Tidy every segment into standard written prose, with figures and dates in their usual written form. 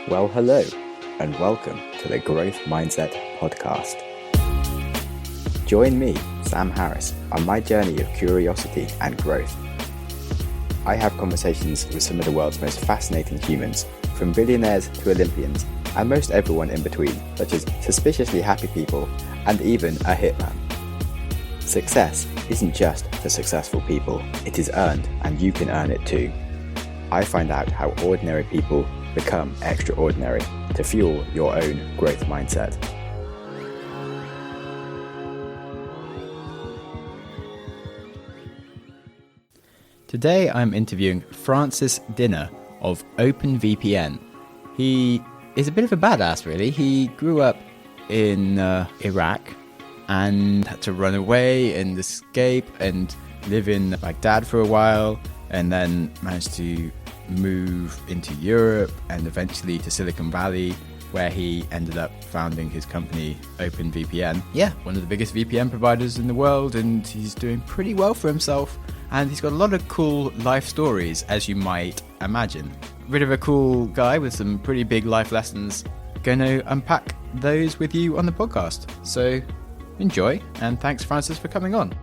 Well, hello, and welcome to the Growth Mindset Podcast. Join me, Sam Harris, on my journey of curiosity and growth. I have conversations with some of the world's most fascinating humans, from billionaires to Olympians, and most everyone in between, such as suspiciously happy people and even a hitman. Success isn't just for successful people, it is earned, and you can earn it too. I find out how ordinary people become extraordinary to fuel your own growth mindset. Today I'm interviewing Francis Dinha of OpenVPN. He is a bit of a badass, really. He grew up in Iraq and had to run away and escape and live in Baghdad for a while, and then managed to move into Europe and eventually to Silicon Valley, where he ended up founding his company OpenVPN. Yeah, one of the biggest VPN providers in the world, and he's doing pretty well for himself. And he's got a lot of cool life stories, as you might imagine. Bit of a cool guy with some pretty big life lessons. Going to unpack those with you on the podcast. So enjoy, and thanks, Francis, for coming on.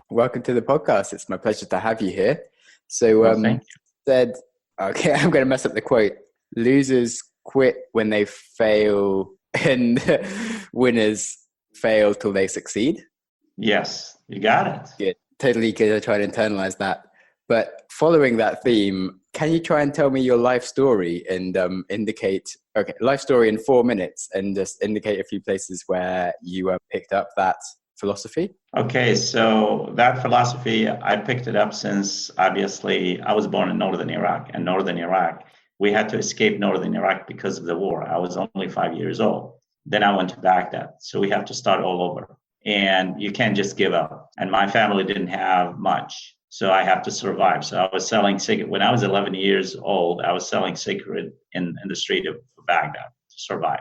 Welcome to the podcast. It's my pleasure to have you here. So, I'm going to mess up the quote. Losers quit when they fail, and winners fail till they succeed. Yes, you got it. Good. Totally good. I try to internalize that. But following that theme, can you try and tell me your life story and life story in 4 minutes, and just indicate a few places where you picked up that philosophy? Okay, so that philosophy, I picked it up since, obviously, I was born in northern Iraq. And northern Iraq, we had to escape northern Iraq because of the war. I was only 5 years old. Then I went to Baghdad. So we have to start all over. And you can't just give up. And my family didn't have much, so I have to survive. So I was selling cigarettes. When I was 11 years old, I was selling cigarettes in the street of Baghdad to survive.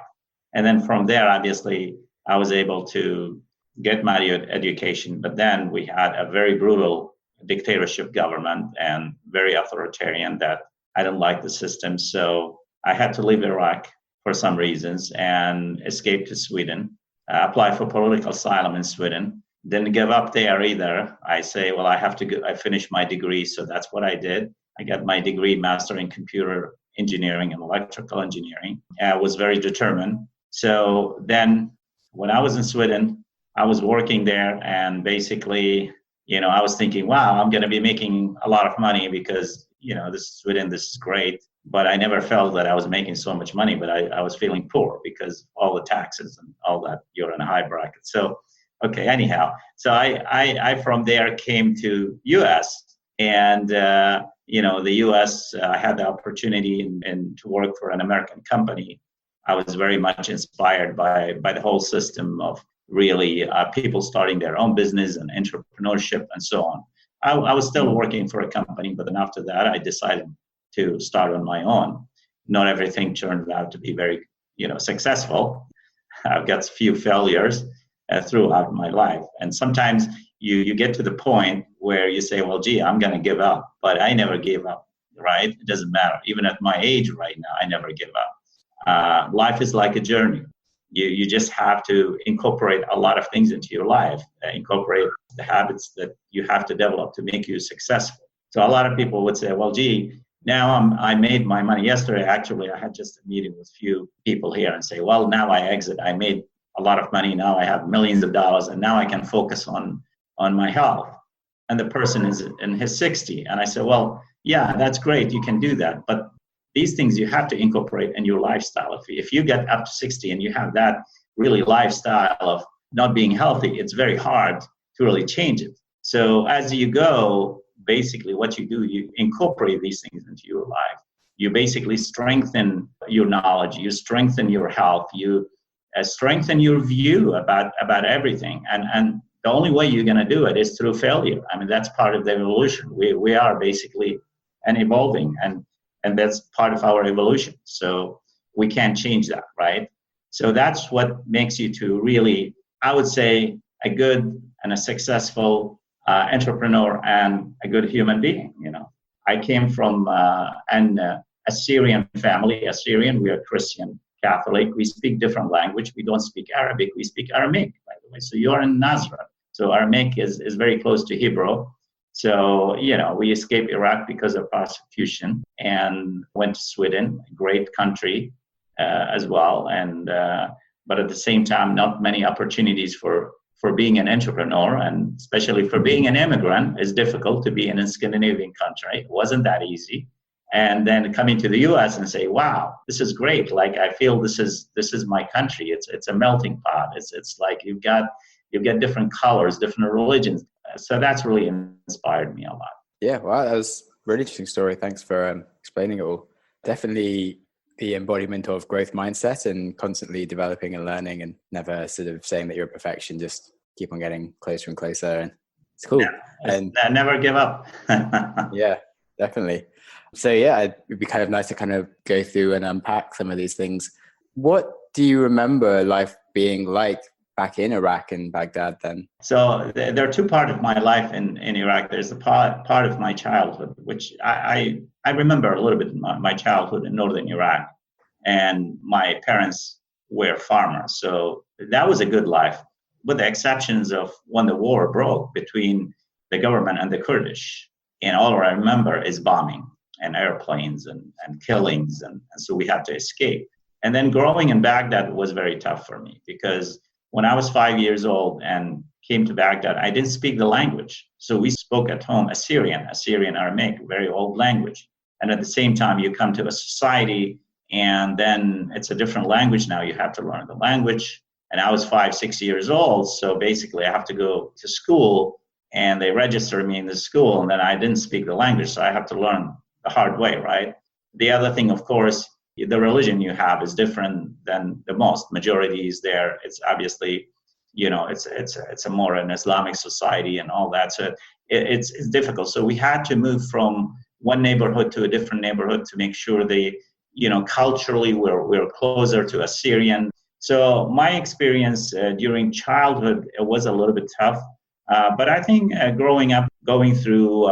And then from there, obviously, I was able to get my education. But then we had a very brutal dictatorship government and very authoritarian that I didn't like the system. So I had to leave Iraq for some reasons and escape to Sweden. Apply for political asylum in Sweden. Didn't give up there either. I say, well, I finished my degree, so that's what I did. I got my degree, master in computer engineering and electrical engineering. I was very determined. So then when I was in Sweden, I was working there, and basically, I was thinking, wow, I'm going to be making a lot of money because, this is Sweden, this is great. But I never felt that I was making so much money, but I was feeling poor because all the taxes and all that, you're in a high bracket. So, okay, anyhow. So I from there came to US, and, the US, I had the opportunity and to work for an American company. I was very much inspired by the whole system of really people starting their own business and entrepreneurship and so on. I was still working for a company, but then after that, I decided to start on my own. Not everything turned out to be very, successful. I've got a few failures throughout my life. And sometimes you get to the point where you say, well, gee, I'm going to give up. But I never gave up, right? It doesn't matter. Even at my age right now, I never give up. Life is like a journey. You just have to incorporate a lot of things into your life, incorporate the habits that you have to develop to make you successful. So a lot of people would say, well, gee, now I made my money. Yesterday, actually, I had just a meeting with a few people here and say, well, now I exit. I made a lot of money. Now I have millions of dollars, and now I can focus on my health. And the person is in his 60. And I said, well, yeah, that's great. You can do that. But these things you have to incorporate in your lifestyle. If you get up to 60 and you have that really lifestyle of not being healthy, it's very hard to really change it. So as you go, basically what you do, you incorporate these things into your life. You basically strengthen your knowledge, you strengthen your health, you strengthen your view about everything. And the only way you're going to do it is through failure. I mean, that's part of the evolution. We are basically evolving, and that's part of our evolution. So we can't change that, right? So that's what makes you to really, I would say, a good and a successful entrepreneur and a good human being. I came from an Assyrian family. Assyrian, we are Christian Catholic. We speak different language. We don't speak Arabic. We speak Aramaic, by the way. So you're in Nazareth. So Aramaic is very close to Hebrew. So, we escaped Iraq because of persecution and went to Sweden, a great country as well. And but at the same time, not many opportunities for being an entrepreneur, and especially for being an immigrant. It's difficult to be in a Scandinavian country. It wasn't that easy. And then coming to the U.S. and say, wow, this is great. Like, I feel this is my country. It's a melting pot. It's like you've got different colors, different religions. So that's really inspired me a lot. Yeah, wow, that was a really interesting story. Thanks for explaining it all. Definitely the embodiment of growth mindset and constantly developing and learning, and never sort of saying that you're a perfection, just keep on getting closer and closer. And it's cool. Yeah, and never give up. Yeah, definitely. So yeah, it'd be kind of nice to kind of go through and unpack some of these things. What do you remember life being like back in Iraq and Baghdad then? So there are two parts of my life in Iraq. There's the part of my childhood, which I remember a little bit of my childhood in northern Iraq. And my parents were farmers. So that was a good life, with the exceptions of when the war broke between the government and the Kurdish. And all I remember is bombing and airplanes and killings. And so we had to escape. And then growing in Baghdad was very tough for me, because when I was 5 years old and came to Baghdad, I didn't speak the language. So we spoke at home Assyrian Aramaic, very old language. And at the same time, you come to a society and then it's a different language now. You have to learn the language. And I was 5, 6 years old. So basically I have to go to school and they register me in the school, and then I didn't speak the language. So I have to learn the hard way, right? The other thing, of course, the religion you have is different than the most. Majority is there. It's obviously, it's a more an Islamic society and all that. So it's difficult. So we had to move from one neighborhood to a different neighborhood to make sure culturally we're closer to Assyrian. So my experience during childhood, it was a little bit tough. But I think growing up, going through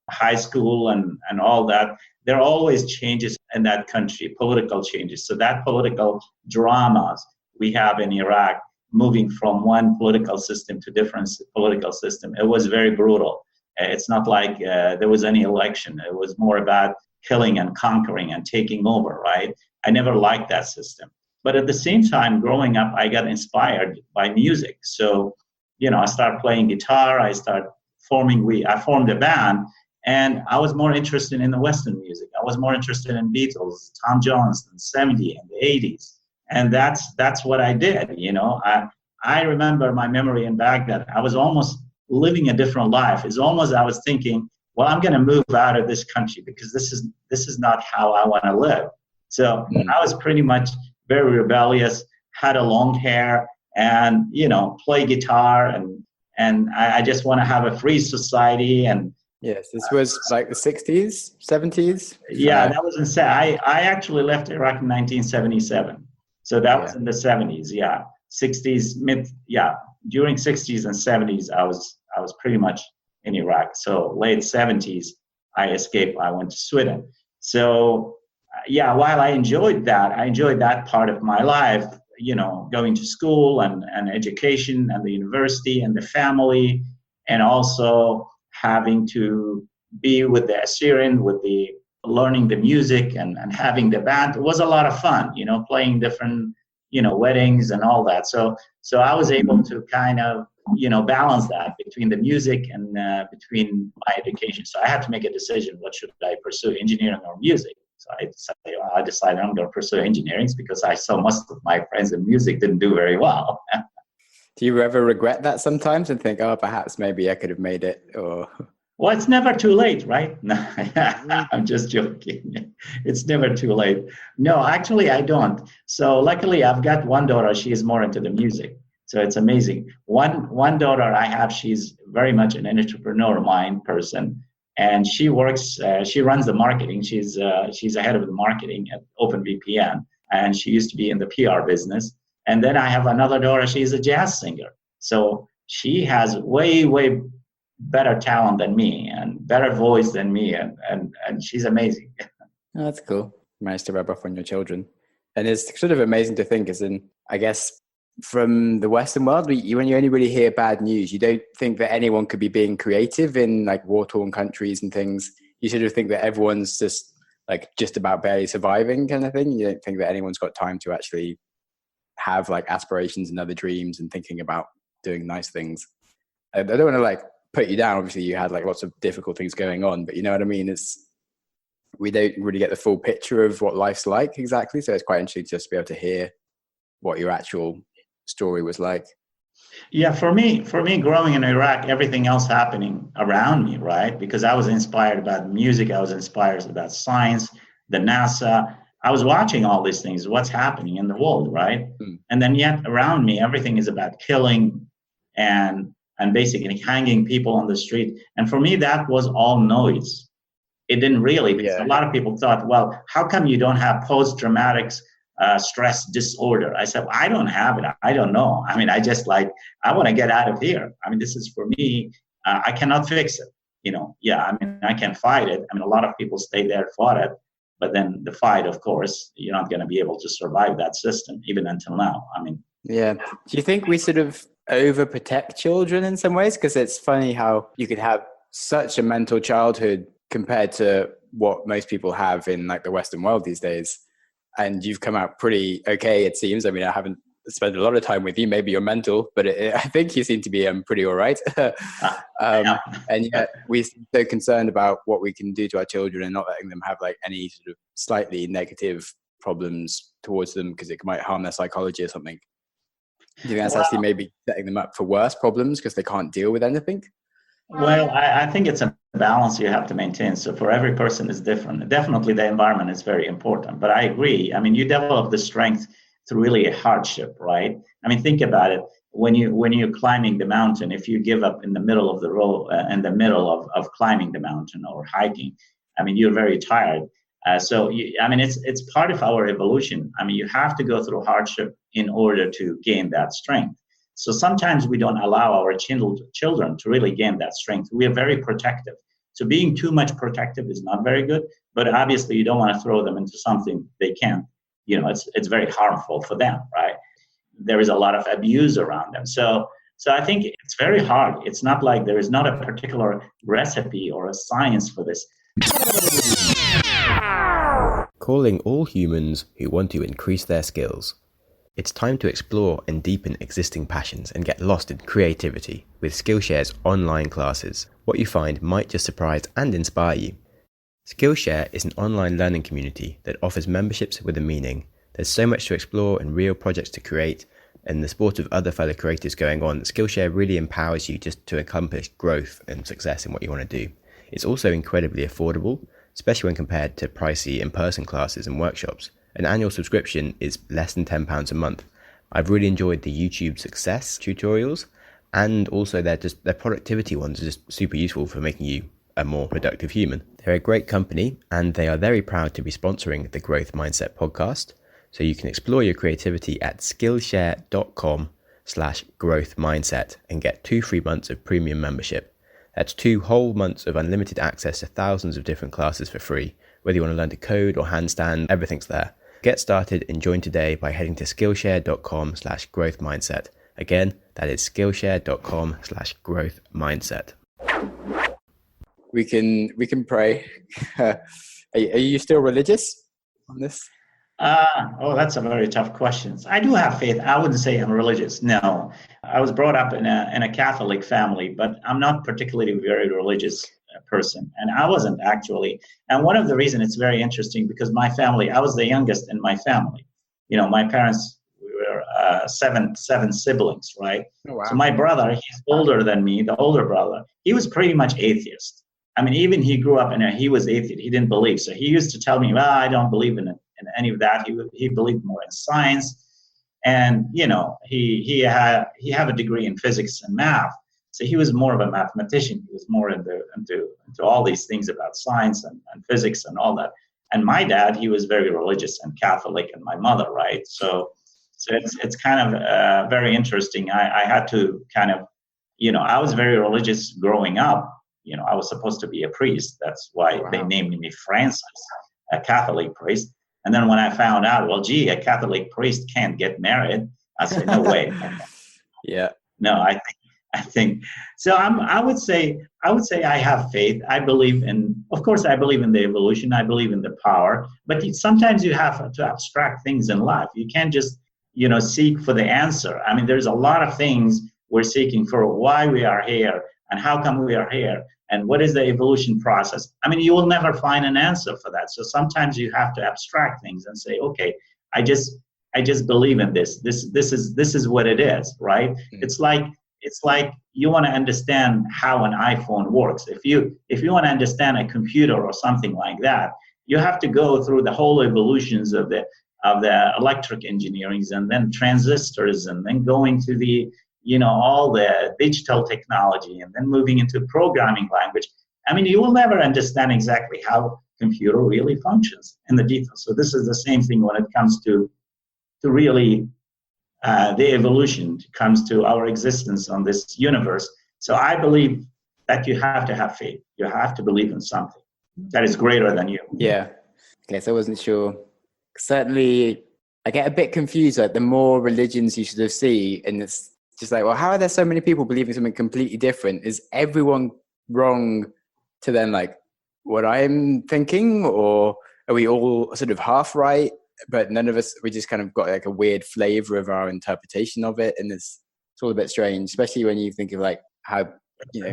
high school and all that, there are always changes in that country, political changes. So that political dramas we have in Iraq, moving from one political system to different political system, it was very brutal. It's not like there was any election. It was more about killing and conquering and taking over, right? I never liked that system. But at the same time, growing up, I got inspired by music. So, I started playing guitar. I formed a band. And I was more interested in the Western music. I was more interested in Beatles, Tom Jones, in the 70s and the 80s. And that's what I did. I remember my memory in Baghdad. I was almost living a different life. It's almost I was thinking, well, I'm going to move out of this country because this is not how I want to live. So I was pretty much very rebellious, had a long hair, and play guitar, and I just want to have a free society. And yes, this was like the 60s, 70s? Yeah, that was I actually left Iraq in 1977. So that was in the 70s, 60s, during 60s and 70s, I was pretty much in Iraq. So late 70s, I escaped. I went to Sweden. So while I enjoyed that part of my life, going to school and education and the university and the family, and also having to be with the Assyrian, with the learning the music and having the band. It was a lot of fun, playing different, weddings and all that. So I was able to kind of, balance that between the music and between my education. So I had to make a decision. What should I pursue, engineering or music? So I decided I'm going to pursue engineering because I saw most of my friends in music didn't do very well. Do you ever regret that sometimes and think, perhaps maybe I could have made it? Or well, it's never too late, right? No, I'm just joking. It's never too late. No, actually, I don't. So luckily, I've got one daughter. She is more into the music. So it's amazing. One daughter I have, she's very much an entrepreneur mind person. And she works, she runs the marketing. She's ahead of the marketing at OpenVPN. And she used to be in the PR business. And then I have another daughter. She's a jazz singer. So she has way, way better talent than me and better voice than me. And she's amazing. Oh, that's cool. Managed to rub off on your children. And it's sort of amazing to think, as in, I guess, from the Western world, when you only really hear bad news, you don't think that anyone could be being creative in like war-torn countries and things. You sort of think that everyone's just about barely surviving kind of thing. You don't think that anyone's got time to actually have like aspirations and other dreams and thinking about doing nice things. I don't want to like put you down. Obviously, you had like lots of difficult things going on, but you know what I mean? We don't really get the full picture of what life's like exactly. So it's quite interesting just to be able to hear what your actual story was like. Yeah, for me, growing in Iraq, everything else happening around me, right? Because I was inspired about music, I was inspired about science, the NASA. I was watching all these things, what's happening in the world, right? And then yet around me, everything is about killing and basically hanging people on the street. And for me, that was all noise. It didn't really, because a lot of people thought, well, how come you don't have post-traumatic stress disorder? I said, well, I don't have it. I don't know. I mean, I want to get out of here. I mean, this is for me. I cannot fix it. I mean, I can fight it. I mean, a lot of people stay there, fought it. But then the fight, of course, you're not going to be able to survive that system, even until now. I mean, yeah. Do you think we sort of overprotect children in some ways? Because it's funny how you could have such a mental childhood compared to what most people have in like the Western world these days. And you've come out pretty okay, it seems. I mean, I haven't spent a lot of time with you. Maybe you're mental, but I think you seem to be pretty all right. And yet we're so concerned about what we can do to our children and not letting them have like any sort of slightly negative problems towards them because it might harm their psychology or something. Do you think that's actually maybe setting them up for worse problems because they can't deal with anything? Well, I think it's a balance you have to maintain. So for every person is different. Definitely the environment is very important. But I agree. I mean, you develop the strength through really a hardship, right? I mean, think about it. When you're climbing the mountain, if you give up in the middle of the road, in the middle of climbing the mountain or hiking, I mean, you're very tired. I mean, it's part of our evolution. I mean, you have to go through hardship in order to gain that strength. So sometimes we don't allow our children to really gain that strength. We are very protective. So being too much protective is not very good, but obviously you don't want to throw them into something they can't. It's very harmful for them, right? There is a lot of abuse around them. So I think it's very hard. It's not like there is not a particular recipe or a science for this. Calling all humans who want to increase their skills. It's time to explore and deepen existing passions and get lost in creativity with Skillshare's online classes. What you find might just surprise and inspire you. Skillshare is an online learning community that offers memberships with a meaning. There's so much to explore and real projects to create, and the support of other fellow creators going on. Skillshare really empowers you just to accomplish growth and success in what you want to do. It's also incredibly affordable, especially when compared to pricey in-person classes and workshops. An annual subscription is less than £10 a month. I've really enjoyed the YouTube success tutorials, and also their productivity ones are just super useful for making you a more productive human. They're a great company, and they are very proud to be sponsoring the Growth Mindset podcast. So you can explore your creativity at skillshare.com/growth mindset and get 2 free months of premium membership. That's 2 whole months of unlimited access to thousands of different classes for free. Whether you want to learn to code or handstand, everything's there. Get started and join today by heading to skillshare.com/growth mindset. Again, that is skillshare.com/growth mindset. We can pray. Are you still religious on this? That's a very tough question. I do have faith. I wouldn't say I'm religious. No, I was brought up in a Catholic family, but I'm not particularly very religious person, and I wasn't actually. And one of the reasons it's very interesting because my family, I was the youngest in my family. My parents, we were seven siblings, right? Oh, wow. So my brother, he's older than me, the older brother. He was pretty much atheist. I mean, even he grew up he was atheist. He didn't believe. So he used to tell me, well, I don't believe in any of that. He believed more in science. And, he had a degree in physics and math. So he was more of a mathematician. He was more into all these things about science and physics and all that. And my dad, he was very religious and Catholic, and my mother, right? So it's kind of very interesting. I had to kind of, I was very religious growing up. I was supposed to be a priest. That's why They named me Francis. a Catholic priest. And then when I found out, well, gee, a Catholic priest can't get married, I said, no way. Yeah. No, I think so. I would say I have faith. I believe in, of course, I believe in the evolution. I believe in the power, but sometimes you have to abstract things in life. You can't just, seek for the answer. I mean, there's a lot of things we're seeking for, why we are here and how come we are here and what is the evolution process. I mean, you will never find an answer for that. So sometimes you have to abstract things and say, okay, I just believe in this. This is what it is, right? Mm. It's like you want to understand how an iPhone works. If you want to understand a computer or something like that, you have to go through the whole evolutions of the electric engineerings and then transistors and then going to the all the digital technology and then moving into programming language. I mean, you will never understand exactly how computer really functions in the details. So this is the same thing when it comes to really the evolution, comes to our existence on this universe. So I believe that you have to have faith. You have to believe in something that is greater than you. Yeah. Okay, so I wasn't sure. Certainly, I get a bit confused. Like the more religions you sort of see, and it's just like, well, how are there so many people believing something completely different? Is everyone wrong to then like what I'm thinking, or are we all sort of half right? But none of us, we just kind of got like a weird flavor of our interpretation of it. And it's all a bit strange, especially when you think of like how,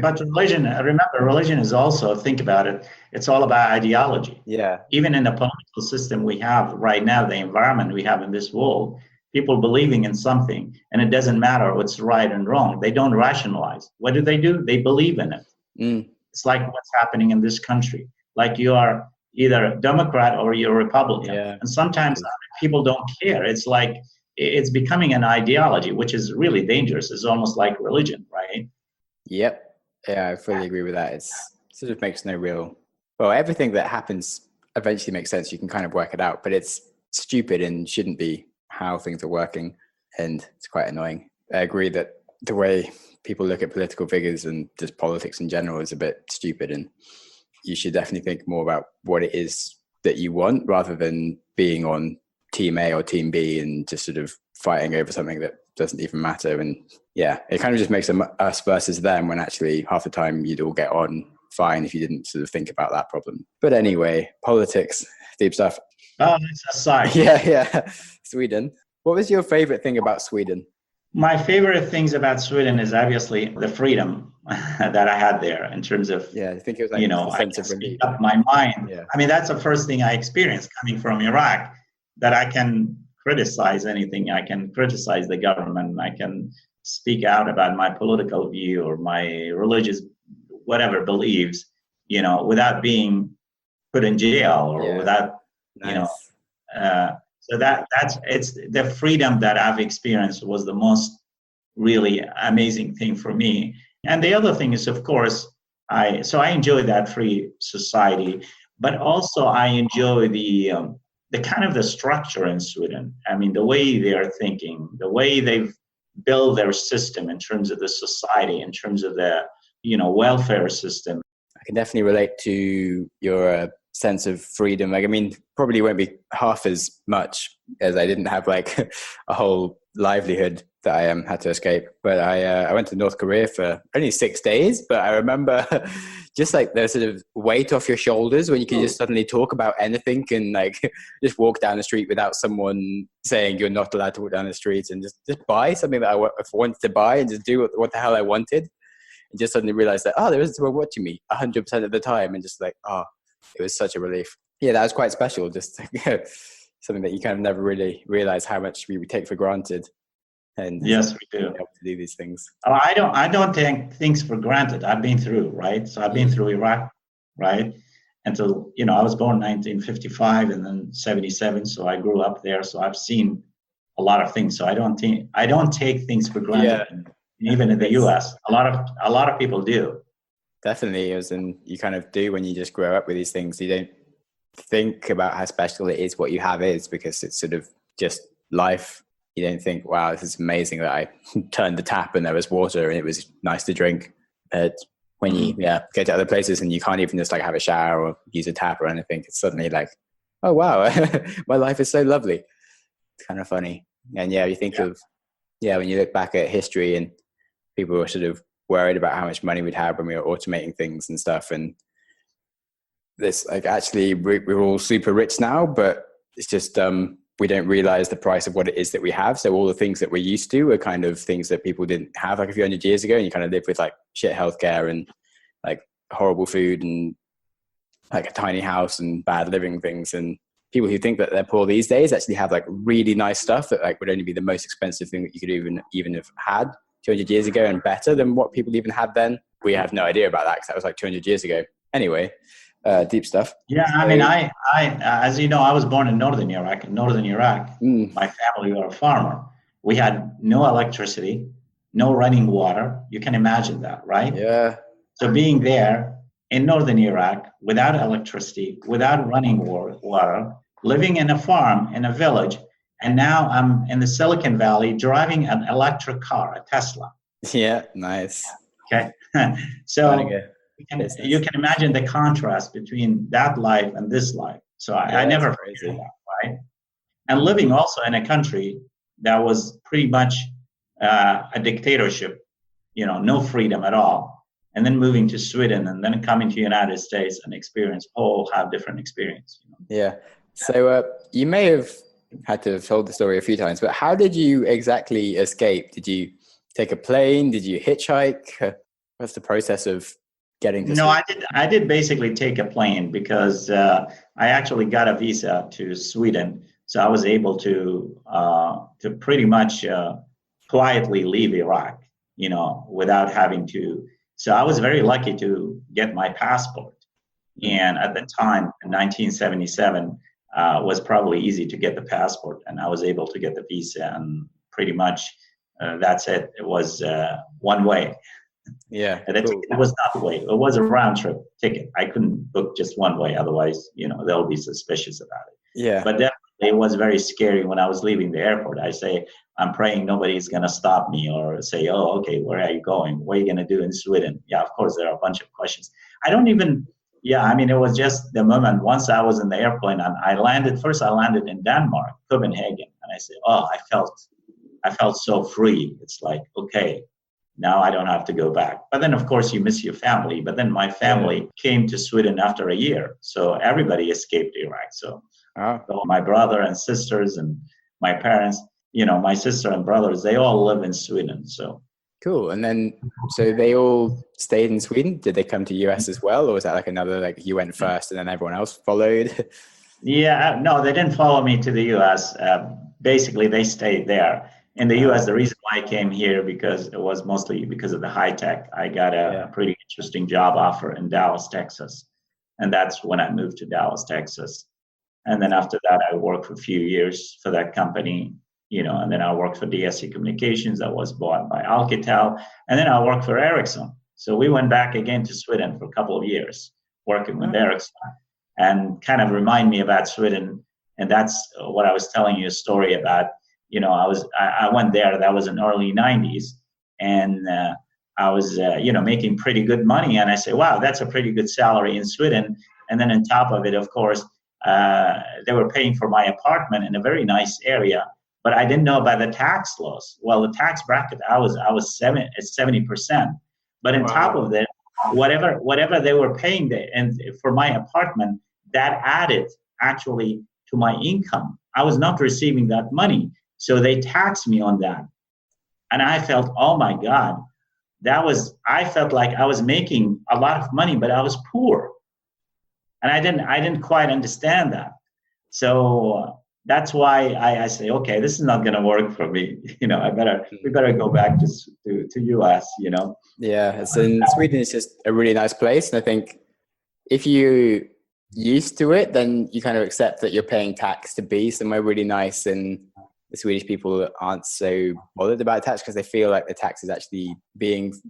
But religion is also, think about it, it's all about ideology. Yeah. Even in the political system we have right now, the environment we have in this world, people believing in something, and it doesn't matter what's right and wrong. They don't rationalize. What do? They believe in it. Mm. It's like what's happening in this country. Like you are either a Democrat or you're a Republican. Yeah. And sometimes people don't care. It's like, it's becoming an ideology, which is really dangerous. It's almost like religion, right? Yep. Yeah, I fully agree with that. It sort of makes no real, well, everything that happens eventually makes sense. You can kind of work it out, but it's stupid and shouldn't be how things are working. And it's quite annoying. I agree that the way people look at political figures and just politics in general is a bit stupid, and you should definitely think more about what it is that you want rather than being on team A or team B and just sort of fighting over something that doesn't even matter. And yeah, it kind of just makes them us versus them, when actually half the time you'd all get on fine if you didn't sort of think about that problem. But anyway, politics, deep stuff. Oh, that's aside. Yeah. Sweden. What was your favorite thing about Sweden? My favorite things about Sweden is obviously the freedom that I had there in terms of, I think it was like I can speak up my mind. Yeah. I mean, that's the first thing I experienced coming from Iraq, that I can criticize anything. I can criticize the government. I can speak out about my political view or my religious, whatever beliefs, without being put in jail or without, so it's the freedom that I've experienced was the most really amazing thing for me. And the other thing is, of course, I enjoy that free society, but also I enjoy the kind of the structure in Sweden. I mean, the way they are thinking, the way they've built their system in terms of the society, in terms of the, welfare system. I can definitely relate to your sense of freedom. Like, I mean, probably won't be half as much, as I didn't have like a whole livelihood that I had to escape. But I went to North Korea for only 6 days, but I remember just like the sort of weight off your shoulders when you can just suddenly talk about anything and like just walk down the street without someone saying you're not allowed to walk down the street, and just buy something that I wanted to buy and just do what the hell I wanted, and just suddenly realize that, there isn't someone watching me 100% of the time, and just like, it was such a relief. Yeah, that was quite special. Just something that you kind of never really realize how much we take for granted. And yes, we do. To do these things. I don't take things for granted. I've been through, right? So I've been through Iraq, right? Until, I was born in 1955 and then 77. So I grew up there. So I've seen a lot of things. So I don't take things for granted. Yeah. Even in the US, a lot of people do. Definitely, you kind of do when you just grow up with these things. You don't think about how special it is, what you have is, because it's sort of just life. You don't think, wow, this is amazing that I turned the tap and there was water and it was nice to drink. But when you get to other places and you can't even just like have a shower or use a tap or anything, it's suddenly like oh wow, my life is so lovely. It's kind of funny. And yeah, you think of, when you look back at history and people were sort of worried about how much money we'd have when we were automating things and stuff. And this, like, actually we're all super rich now, but it's just, we don't realize the price of what it is that we have. So all the things that we're used to are kind of things that people didn't have like a few hundred years ago. And you kind of live with like shit healthcare and like horrible food and like a tiny house and bad living things. And people who think that they're poor these days actually have like really nice stuff that like would only be the most expensive thing that you could even have had 200 years ago, and better than what people even had then. We have no idea about that because that was like 200 years ago. Anyway, deep stuff. Yeah, I mean, I as you know, I was born in northern Iraq. In northern Iraq, my family were a farmer. We had no electricity, no running water. You can imagine that, right? Yeah. So being there in northern Iraq, without electricity, without running water, living in a farm, in a village, and now I'm in the Silicon Valley driving an electric car, a Tesla. Yeah, nice. Okay. So you can imagine the contrast between that life and this life. So I never forget that, right? And living also in a country that was pretty much a dictatorship, no freedom at all. And then moving to Sweden and then coming to the United States and have different experience. Yeah. So you may have had to have told the story a few times, but how did you exactly escape? Did you take a plane? Did you hitchhike? What's the process of getting to Sweden? I did basically take a plane because I actually got a visa to Sweden. So I was able to pretty much quietly leave Iraq, without having to. So I was very lucky to get my passport. And at the time, in 1977, was probably easy to get the passport. And I was able to get the visa, and pretty much that's it. It was one way. Yeah. And it was not a way. It was a round trip ticket. I couldn't book just one way. Otherwise, they'll be suspicious about it. Yeah. But definitely it was very scary when I was leaving the airport. I say, I'm praying nobody's going to stop me or say, oh, okay, where are you going? What are you going to do in Sweden? Yeah, of course, there are a bunch of questions. It was just the moment. Once I was in the airplane and I landed in Denmark, Copenhagen. And I said, oh, I felt so free. It's like, okay, now I don't have to go back. But then, of course, you miss your family. But then my family came to Sweden after a year. So everybody escaped Iraq. So my brother and sisters and my parents, my sister and brothers, they all live in Sweden. So cool. And then, so they all stayed in Sweden? Did they come to US as well? Or was that like another, like you went first and then everyone else followed? Yeah, no, they didn't follow me to the US. Basically, they stayed there. In the US, the reason why I came here, because it was mostly because of the high tech. I got a pretty interesting job offer in Dallas, Texas. And that's when I moved to Dallas, Texas. And then after that, I worked for a few years for that company, and then I worked for DSC Communications that was bought by Alcatel. And then I worked for Ericsson. So we went back again to Sweden for a couple of years, working with Ericsson, and kind of remind me about Sweden. And that's what I was telling you a story about. I went there, that was in early 90s, and I was, making pretty good money. And I said, wow, that's a pretty good salary in Sweden. And then on top of it, of course, they were paying for my apartment in a very nice area, but I didn't know about the tax laws. Well, the tax bracket, I was 70%. But on top of that, whatever they were paying and for my apartment, that added actually to my income. I was not receiving that money. So they taxed me on that. And I felt, oh my God, I felt like I was making a lot of money, but I was poor. And I didn't quite understand that. So that's why I say, okay, this is not going to work for me. We better go back to US, Yeah. So in Sweden, it's just a really nice place. And I think if you used to it, then you kind of accept that you're paying tax to be somewhere really nice, and the Swedish people aren't so bothered about tax because they feel like the tax is actually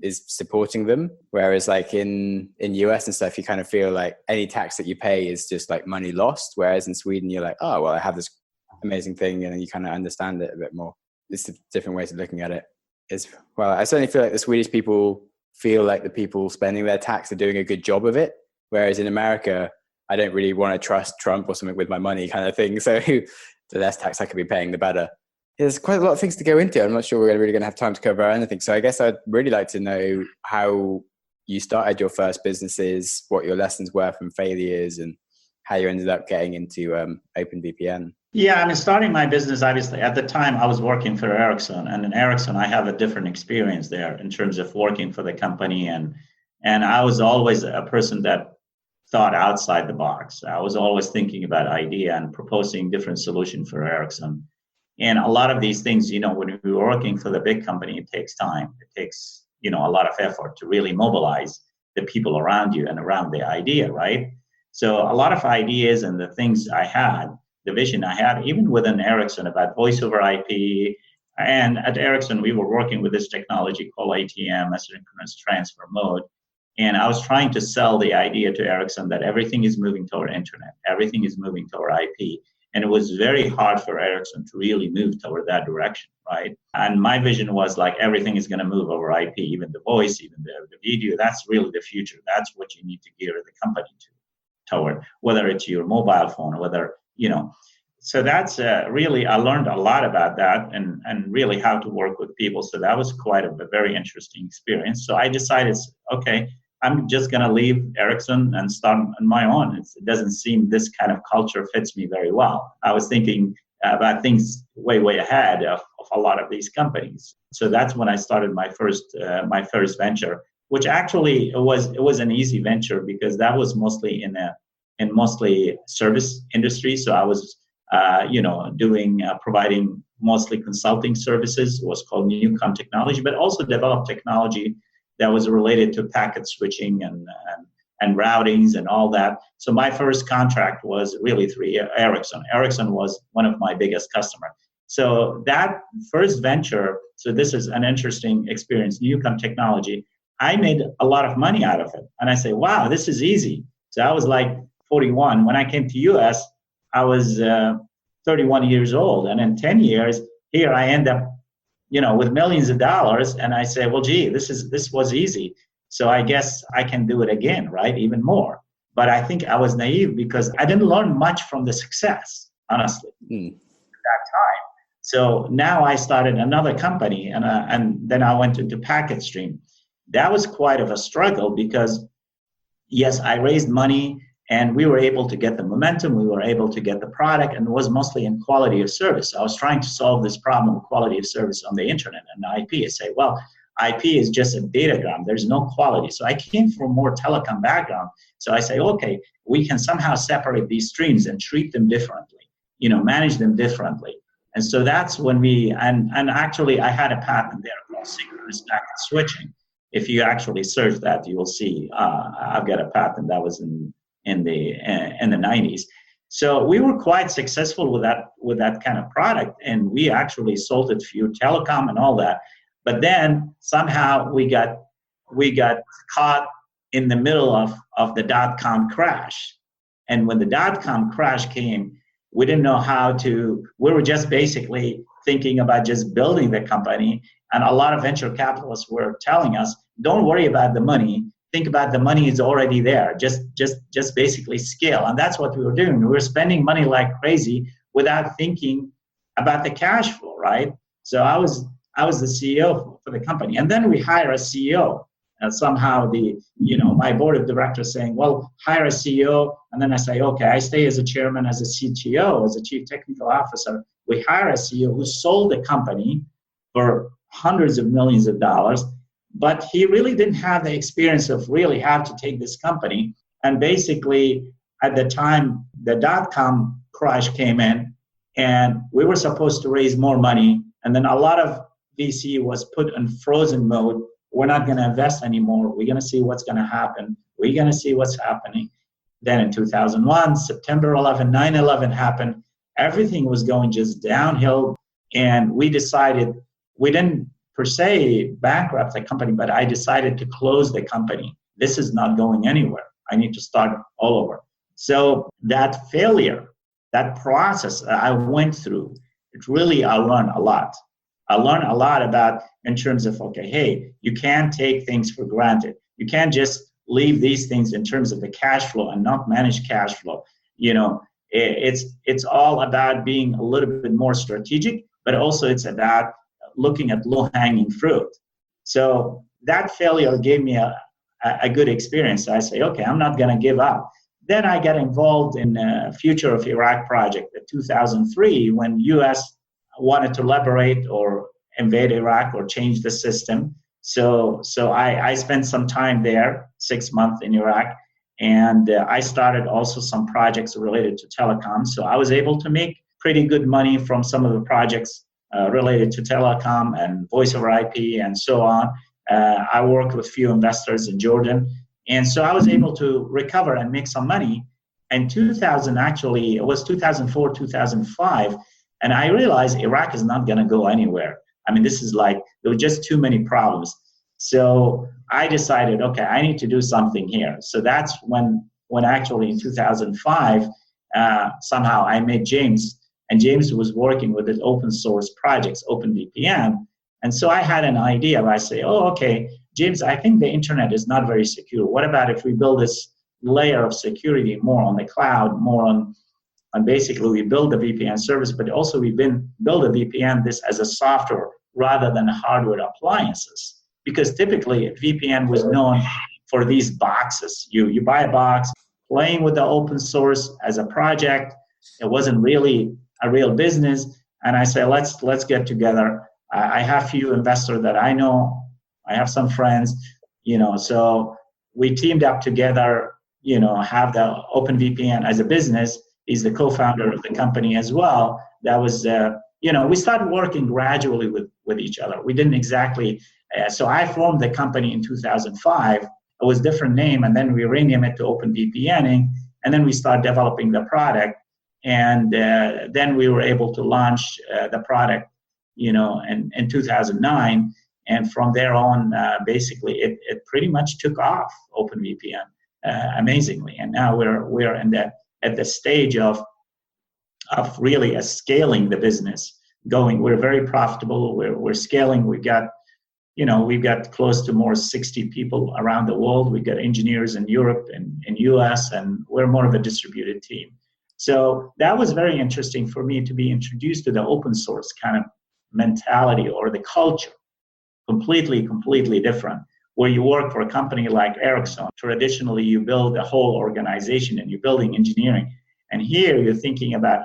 is supporting them. Whereas like in US and stuff, you kind of feel like any tax that you pay is just like money lost. Whereas in Sweden, you're like, oh, well, I have this amazing thing, and you kind of understand it a bit more. It's different ways of looking at it. I certainly feel like the Swedish people feel like the people spending their tax are doing a good job of it. Whereas in America, I don't really want to trust Trump or something with my money kind of thing. So the less tax I could be paying, the better. There's quite a lot of things to go into. I'm not sure we're really going to have time to cover anything. So I guess I'd really like to know how you started your first businesses, what your lessons were from failures, and how you ended up getting into OpenVPN. Yeah, I mean, starting my business, obviously, at the time I was working for Ericsson, and in Ericsson, I have a different experience there in terms of working for the company. And I was always a person that thought outside the box. I was always thinking about idea and proposing different solutions for Ericsson. And a lot of these things, when we're working for the big company, it takes time. It takes, a lot of effort to really mobilize the people around you and around the idea, right? So a lot of ideas and the things I had, the vision I had, even within Ericsson about voice over IP. And at Ericsson, we were working with this technology called ATM, asynchronous transfer mode. And I was trying to sell the idea to Ericsson that everything is moving toward internet, everything is moving toward IP. And it was very hard for Ericsson to really move toward that direction, right? And my vision was like everything is going to move over IP, even the voice, even the video. That's really the future. That's what you need to gear the company toward, whether it's your mobile phone, whether, So that's really, I learned a lot about that and really how to work with people. So that was quite a very interesting experience. So I decided, okay, I'm just going to leave Ericsson and start on my own. It doesn't seem this kind of culture fits me very well. I was thinking about things way ahead of a lot of these companies. So that's when I started my first venture, which actually it was an easy venture because that was mostly in mostly service industry. So I was providing mostly consulting services. It was called Newcom Technology, but also developed technology that was related to packet switching and routings and all that. So my first contract was really through Ericsson. Ericsson was one of my biggest customers. So that first venture, so this is an interesting experience, Newcom Technology, I made a lot of money out of it. And I say, wow, this is easy. So I was like 41. When I came to US, I was 31 years old. And in 10 years, here I end up with millions of dollars, and I say, well, gee, this was easy. So I guess I can do it again, right? Even more. But I think I was naive because I didn't learn much from the success, honestly, at that time. So now I started another company, and then I went into Packet Stream. That was quite of a struggle because, yes, I raised money, and we were able to get the momentum, we were able to get the product, and it was mostly in quality of service. I was trying to solve this problem of quality of service on the internet and IP. I say, well, IP is just a datagram. There's no quality. So I came from more telecom background. So I say, okay, we can somehow separate these streams and treat them differently, manage them differently. And so that's when and actually I had a patent there called synchronous packet switching. If you actually search that, you will see I've got a patent that was in the 90s. So we were quite successful with that kind of product, and we actually sold it through telecom and all that. But then somehow we got caught in the middle of the dot-com crash. And when the dot-com crash came, we didn't know we were just basically thinking about just building the company. And a lot of venture capitalists were telling us, don't worry about the money. Think about the money is already there. Just basically scale. And that's what we were doing. We were spending money like crazy without thinking about the cash flow, right? So I was the CEO for the company. And then we hire a CEO. And somehow my board of directors saying, well, hire a CEO. And then I say, okay, I stay as a chairman, as a CTO, as a chief technical officer. We hire a CEO who sold the company for hundreds of millions of dollars. But he really didn't have the experience of really how to take this company. And basically, at the time, the dot-com crash came in, and we were supposed to raise more money. And then a lot of VC was put in frozen mode. We're not going to invest anymore. We're going to see what's going to happen. We're going to see what's happening. Then in 2001, September 11, 9/11 happened. Everything was going just downhill. And we decided, we didn't per se bankrupt the company, but I decided to close the company. This is not going anywhere. I need to start all over. So that failure, that process I went through, I learned a lot. I learned a lot about in terms of, okay, hey, you can't take things for granted. You can't just leave these things in terms of the cash flow and not manage cash flow. It's all about being a little bit more strategic, but also it's about looking at low-hanging fruit. So that failure gave me a good experience. I say, okay, I'm not going to give up. Then I got involved in the Future of Iraq project in 2003 when U.S. wanted to liberate or invade Iraq or change the system. So I spent some time there, 6 months in Iraq, and I started also some projects related to telecom. So I was able to make pretty good money from some of the projects related to telecom and voice over IP and so on. I worked with few investors in Jordan. And so I was able to recover and make some money. And 2000, actually, it was 2004, 2005. And I realized Iraq is not going to go anywhere. I mean, this is like, there were just too many problems. So I decided, okay, I need to do something here. So that's when actually in 2005, somehow I met James. And James was working with his open source projects, OpenVPN. And so I had an idea. I say, oh, okay, James, I think the internet is not very secure. What about if we build this layer of security more on the cloud, more on basically we build the VPN service, but also we build a VPN this as a software rather than hardware appliances. Because typically VPN was known for these boxes. You buy a box, playing with the open source as a project. It wasn't really a real business. And I say, let's get together. I have few investors that I know. I have some friends, so we teamed up together, have the OpenVPN as a business. He's the co-founder of the company as well. That was, we started working gradually with each other. We didn't exactly, so I formed the company in 2005. It was a different name, and then we renamed it to OpenVPN, and then we started developing the product. And then we were able to launch the product, in 2009. And from there on, basically, it pretty much took off, OpenVPN, amazingly. And now we're at the stage of really scaling the business. We're very profitable. We're scaling. We've got close to more 60 people around the world. We've got engineers in Europe and in US, and we're more of a distributed team. So that was very interesting for me to be introduced to the open source kind of mentality or the culture. Completely different. Where you work for a company like Ericsson, traditionally you build a whole organization and you're building engineering. And here you're thinking about,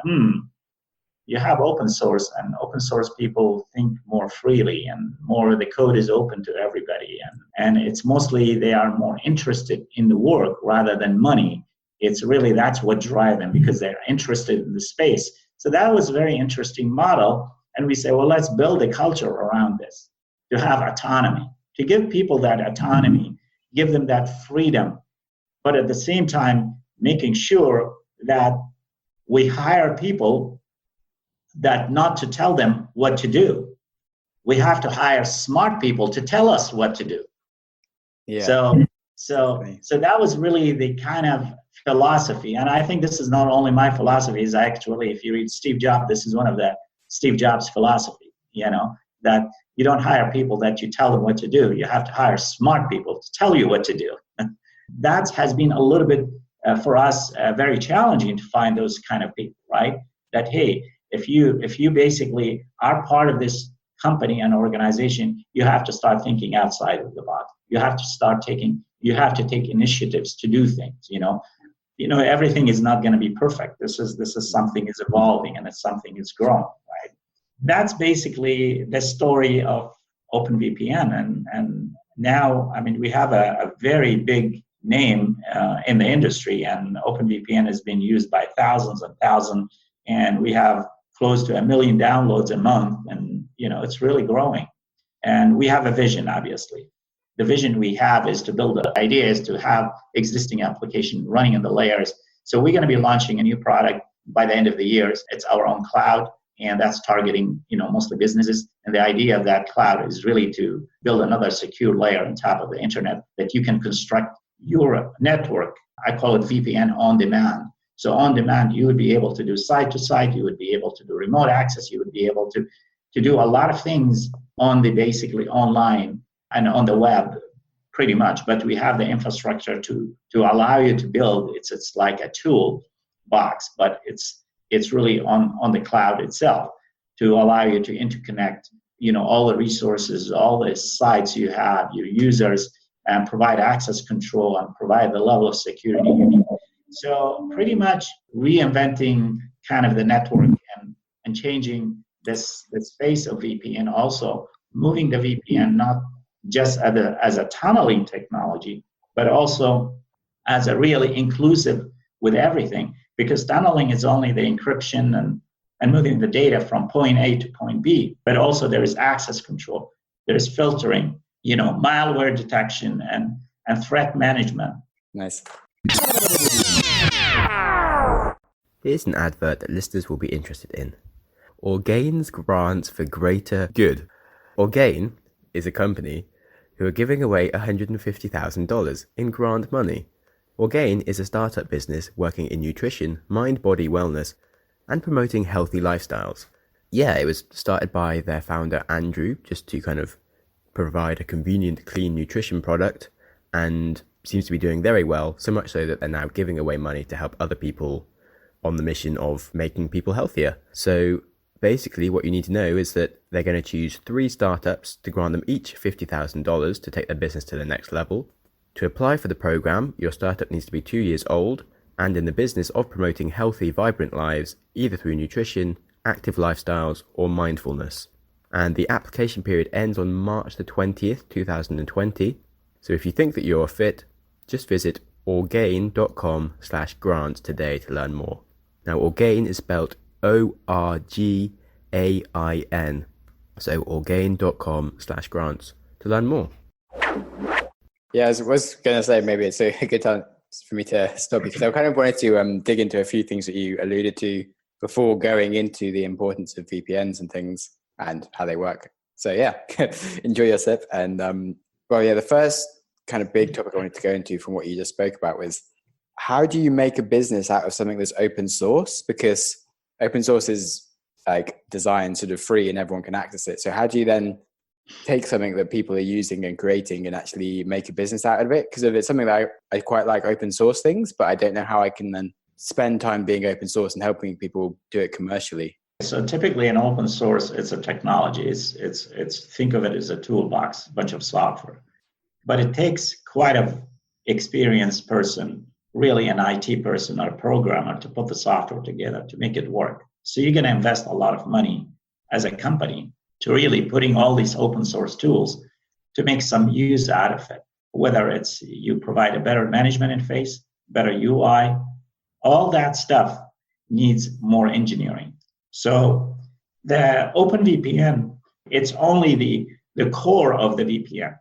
you have open source, and open source people think more freely and more the code is open to everybody. And it's mostly they are more interested in the work rather than money. It's really, that's what drives them because they're interested in the space. So that was a very interesting model. And we say, well, let's build a culture around this. To have autonomy, to give people that autonomy, give them that freedom, but at the same time, making sure that we hire people that not to tell them what to do. We have to hire smart people to tell us what to do. Yeah. So that was really the kind of philosophy. And I think this is not only my philosophy, is actually, if you read Steve Jobs, this is one of the Steve Jobs philosophy, that you don't hire people that you tell them what to do. You have to hire smart people to tell you what to do. That has been a little bit, for us, very challenging to find those kind of people, right? That, hey, if you basically are part of this company and organization, you have to start thinking outside of the box. You have to take initiatives to do things, everything is not going to be perfect. This is something is evolving and it's something is growing, right? That's basically the story of OpenVPN. And now, I mean, we have a very big name in the industry, and OpenVPN has been used by thousands and thousands, and we have close to 1 million downloads a month, and, it's really growing. And we have a vision, obviously. The vision we have is to build the idea is to have existing application running in the layers. So we're going to be launching a new product by the end of the year. It's our own cloud, and that's targeting, mostly businesses. And the idea of that cloud is really to build another secure layer on top of the internet that you can construct your network. I call it VPN on demand. So on demand, you would be able to do site to site, you would be able to do remote access, you would be able to do a lot of things on the basically online and on the web pretty much, but we have the infrastructure to allow you to build. It's like a tool box, but it's really on the cloud itself to allow you to interconnect, all the resources, all the sites you have, your users, and provide access control and provide the level of security you need. So pretty much reinventing kind of the network and changing this space of VPN, also moving the VPN not just as a tunneling technology, but also as a really inclusive with everything, because tunneling is only the encryption and moving the data from point A to point B, but also there is access control, there is filtering, malware detection and threat management. Nice. Here's an advert that listeners will be interested in. Orgain's Grants for Greater Good. Orgain is a company who are giving away $150,000 in grant money. Orgain is a startup business working in nutrition, mind-body wellness, and promoting healthy lifestyles. Yeah, it was started by their founder Andrew, just to kind of provide a convenient, clean nutrition product, and seems to be doing very well, so much so that they're now giving away money to help other people on the mission of making people healthier. So basically what you need to know is that they're going to choose 3 startups to grant them each $50,000 to take their business to the next level. To apply for the program, your startup needs to be 2 years old and in the business of promoting healthy, vibrant lives, either through nutrition, active lifestyles, or mindfulness. And the application period ends on March the 20th, 2020. So if you think that you're fit, just visit orgain.com/grants today to learn more. Now, Orgain is spelled ORGAIN. So orgain.com/grants to learn more. Yeah, I was going to say maybe it's a good time for me to stop, because I kind of wanted to dig into a few things that you alluded to before going into the importance of VPNs and things and how they work. So yeah, enjoy your sip. And the first kind of big topic I wanted to go into from what you just spoke about was, how do you make a business out of something that's open source? Because open source is like designed sort of free and everyone can access it. So how do you then take something that people are using and creating and actually make a business out of it? Because if it's something that I quite like open source things, but I don't know how I can then spend time being open source and helping people do it commercially. So typically in open source, it's a technology. It's think of it as a toolbox, a bunch of software. But it takes quite an experienced person, really an IT person or a programmer, to put the software together to make it work. So you're going to invest a lot of money as a company to really putting all these open source tools to make some use out of it. Whether it's you provide a better management interface, better UI, all that stuff needs more engineering. So the OpenVPN, it's only the core of the VPN.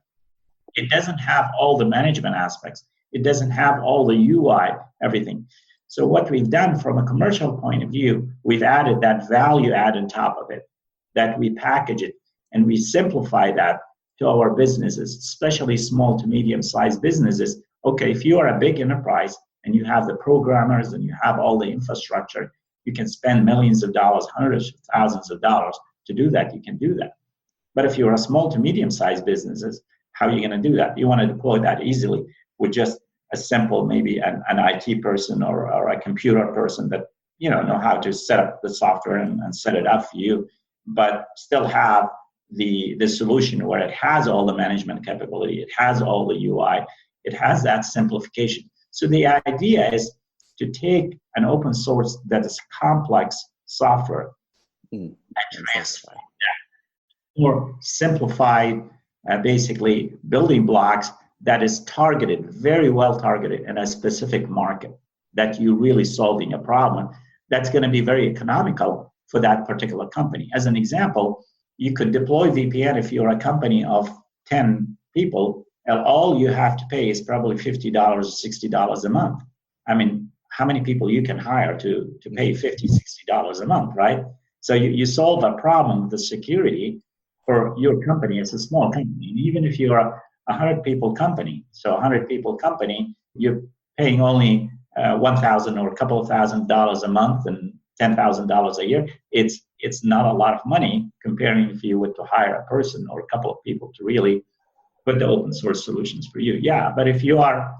It doesn't have all the management aspects. It doesn't have all the UI, everything. So what we've done from a commercial point of view, we've added that value add on top of it, that we package it and we simplify that to our businesses, especially small to medium-sized businesses. Okay, if you are a big enterprise and you have the programmers and you have all the infrastructure, you can spend millions of dollars, hundreds of thousands of dollars to do that. You can do that. But if you're a small to medium-sized businesses, how are you going to do that? You want to deploy that easily with just a simple, maybe an IT person or a computer person that know how to set up the software and set it up for you, but still have the solution where it has all the management capability, it has all the UI, it has that simplification. So the idea is to take an open source that is complex software and transform that or simplified, basically building blocks that is targeted, very well targeted in a specific market that you're really solving a problem that's going to be very economical for that particular company. As an example, you could deploy VPN if you're a company of 10 people, and all you have to pay is probably $50, $60 a month. I mean, how many people you can hire to pay $50, $60 a month, right? So you solve a problem with the security for your company. It's a small company. Even if you're a 100 people company, so 100 people company, you're paying only $1,000 or a couple of $1,000 a month and $10,000 a year. It's not a lot of money comparing if you were to hire a person or a couple of people to really put the open source solutions for you. Yeah, but if you are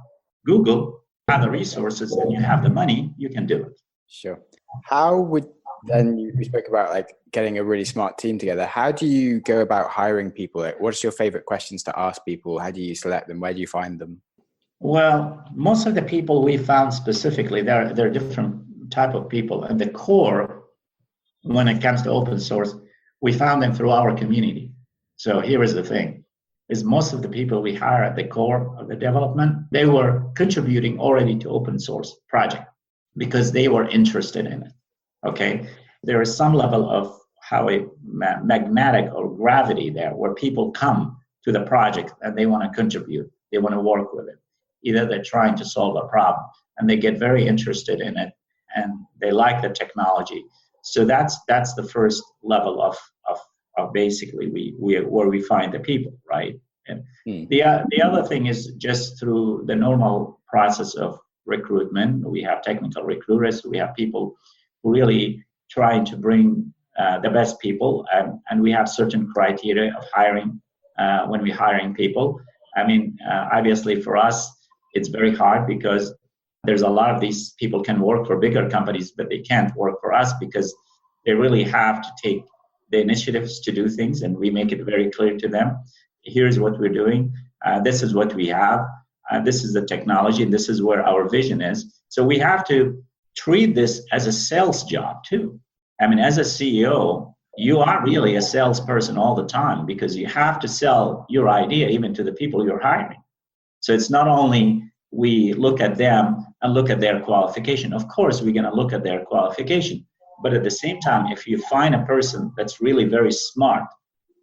Google, have the resources and you have the money, you can do it. Sure. How would then we spoke about like getting a really smart team together. How do you go about hiring people? Like, what's your favorite questions to ask people? How do you select them? Where do you find them? Well, most of the people we found specifically, they're different type of people. And the core, when it comes to open source, we found them through our community. So here is the thing, is most of the people we hire at the core of the development, they were contributing already to open source project because they were interested in it. Okay, there is some level of how a magnetic or gravity there where people come to the project and they want to contribute, they want to work with it. Either they're trying to solve a problem and they get very interested in it and they like the technology. So that's the first level of basically where we find the people, right? And the other thing is just through the normal process of recruitment. We have technical recruiters, we have people really trying to bring the best people, and we have certain criteria of hiring when we're hiring people. I mean, obviously for us, it's very hard because there's a lot of these people can work for bigger companies, but they can't work for us because they really have to take the initiatives to do things, and we make it very clear to them. Here's what we're doing. This is what we have. This is the technology. This is where our vision is. So we have to treat this as a sales job too. I mean, as a CEO, you are really a salesperson all the time because you have to sell your idea even to the people you're hiring. So it's not only we look at them and look at their qualification. Of course, we're going to look at their qualification. But at the same time, if you find a person that's really very smart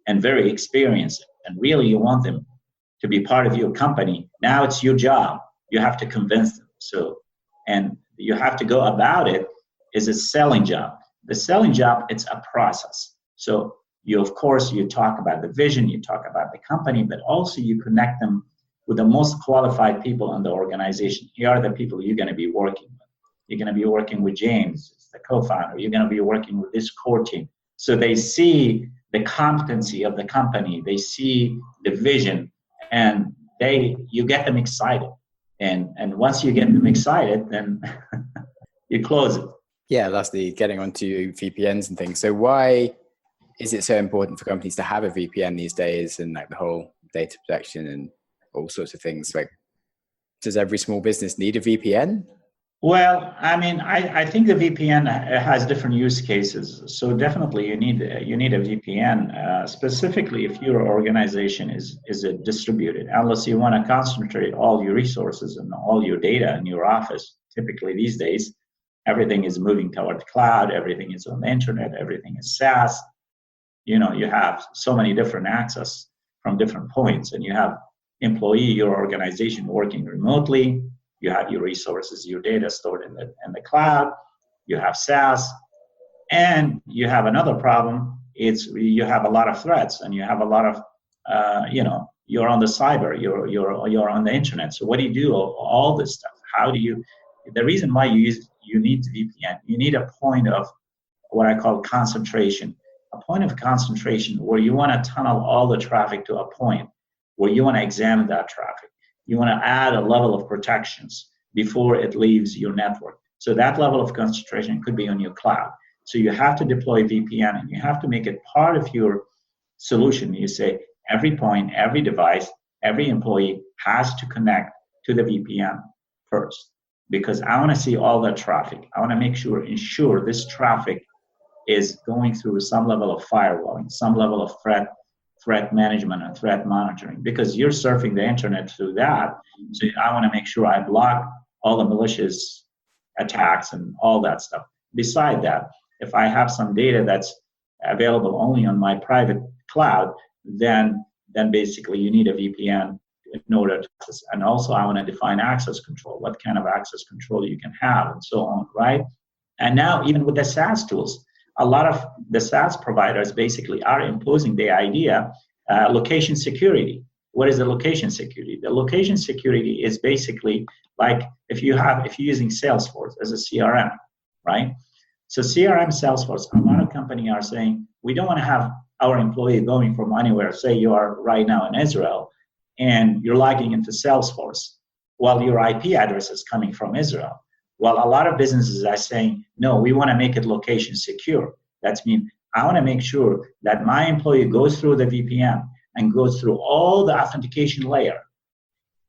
and very experienced, and really you want them to be part of your company, now it's your job. You have to convince them. So, and you have to go about it as a selling job. The selling job, it's a process. So you, of course, you talk about the vision, you talk about the company, but also you connect them with the most qualified people in the organization. Here are the people you're going to be working with. You're going to be working with James, the co-founder. You're going to be working with this core team. So they see the competency of the company. They see the vision, and you get them excited. And once you get them excited, then you close it. Yeah, that's the getting onto VPNs and things. So why is it so important for companies to have a VPN these days, and like the whole data protection and all sorts of things? Like, does every small business need a VPN? Well, I mean, I think the VPN has different use cases. So definitely you need a VPN, specifically if your organization is distributed, unless you want to concentrate all your resources and all your data in your office. Typically these days, everything is moving toward the cloud, everything is on the internet, everything is SaaS. You know, you have so many different access from different points, and you have your organization working remotely. You have your resources, your data stored in the cloud. You have SaaS, and you have another problem. It's you have a lot of threats, and you have a lot of, you're on the cyber, you're on the internet. So what do you do? All this stuff. How do you? The reason why you need VPN, you need a point of what I call concentration, a point of concentration where you want to tunnel all the traffic to a point where you want to examine that traffic. You want to add a level of protections before it leaves your network. So that level of concentration could be on your cloud. So you have to deploy VPN, and you have to make it part of your solution. You say every point, every device, every employee has to connect to the VPN first, because I want to see all that traffic. I want to ensure this traffic is going through some level of firewalling, some level of threat management and threat monitoring, because you're surfing the internet through that. So I want to make sure I block all the malicious attacks and all that stuff. Beside that, if I have some data that's available only on my private cloud, then basically you need a VPN in order to access. And also I want to define access control, what kind of access control you can have, and so on, right? And now even with the SaaS tools, a lot of the SaaS providers basically are imposing the idea, location security. What is the location security? The location security is basically like if you're using Salesforce as a CRM, right? So CRM Salesforce, a lot of companies are saying, we don't want to have our employee going from anywhere. Say you are right now in Israel, and you're logging into Salesforce while your IP address is coming from Israel. Well, a lot of businesses are saying, no, we want to make it location secure. That means I want to make sure that my employee goes through the VPN and goes through all the authentication layer.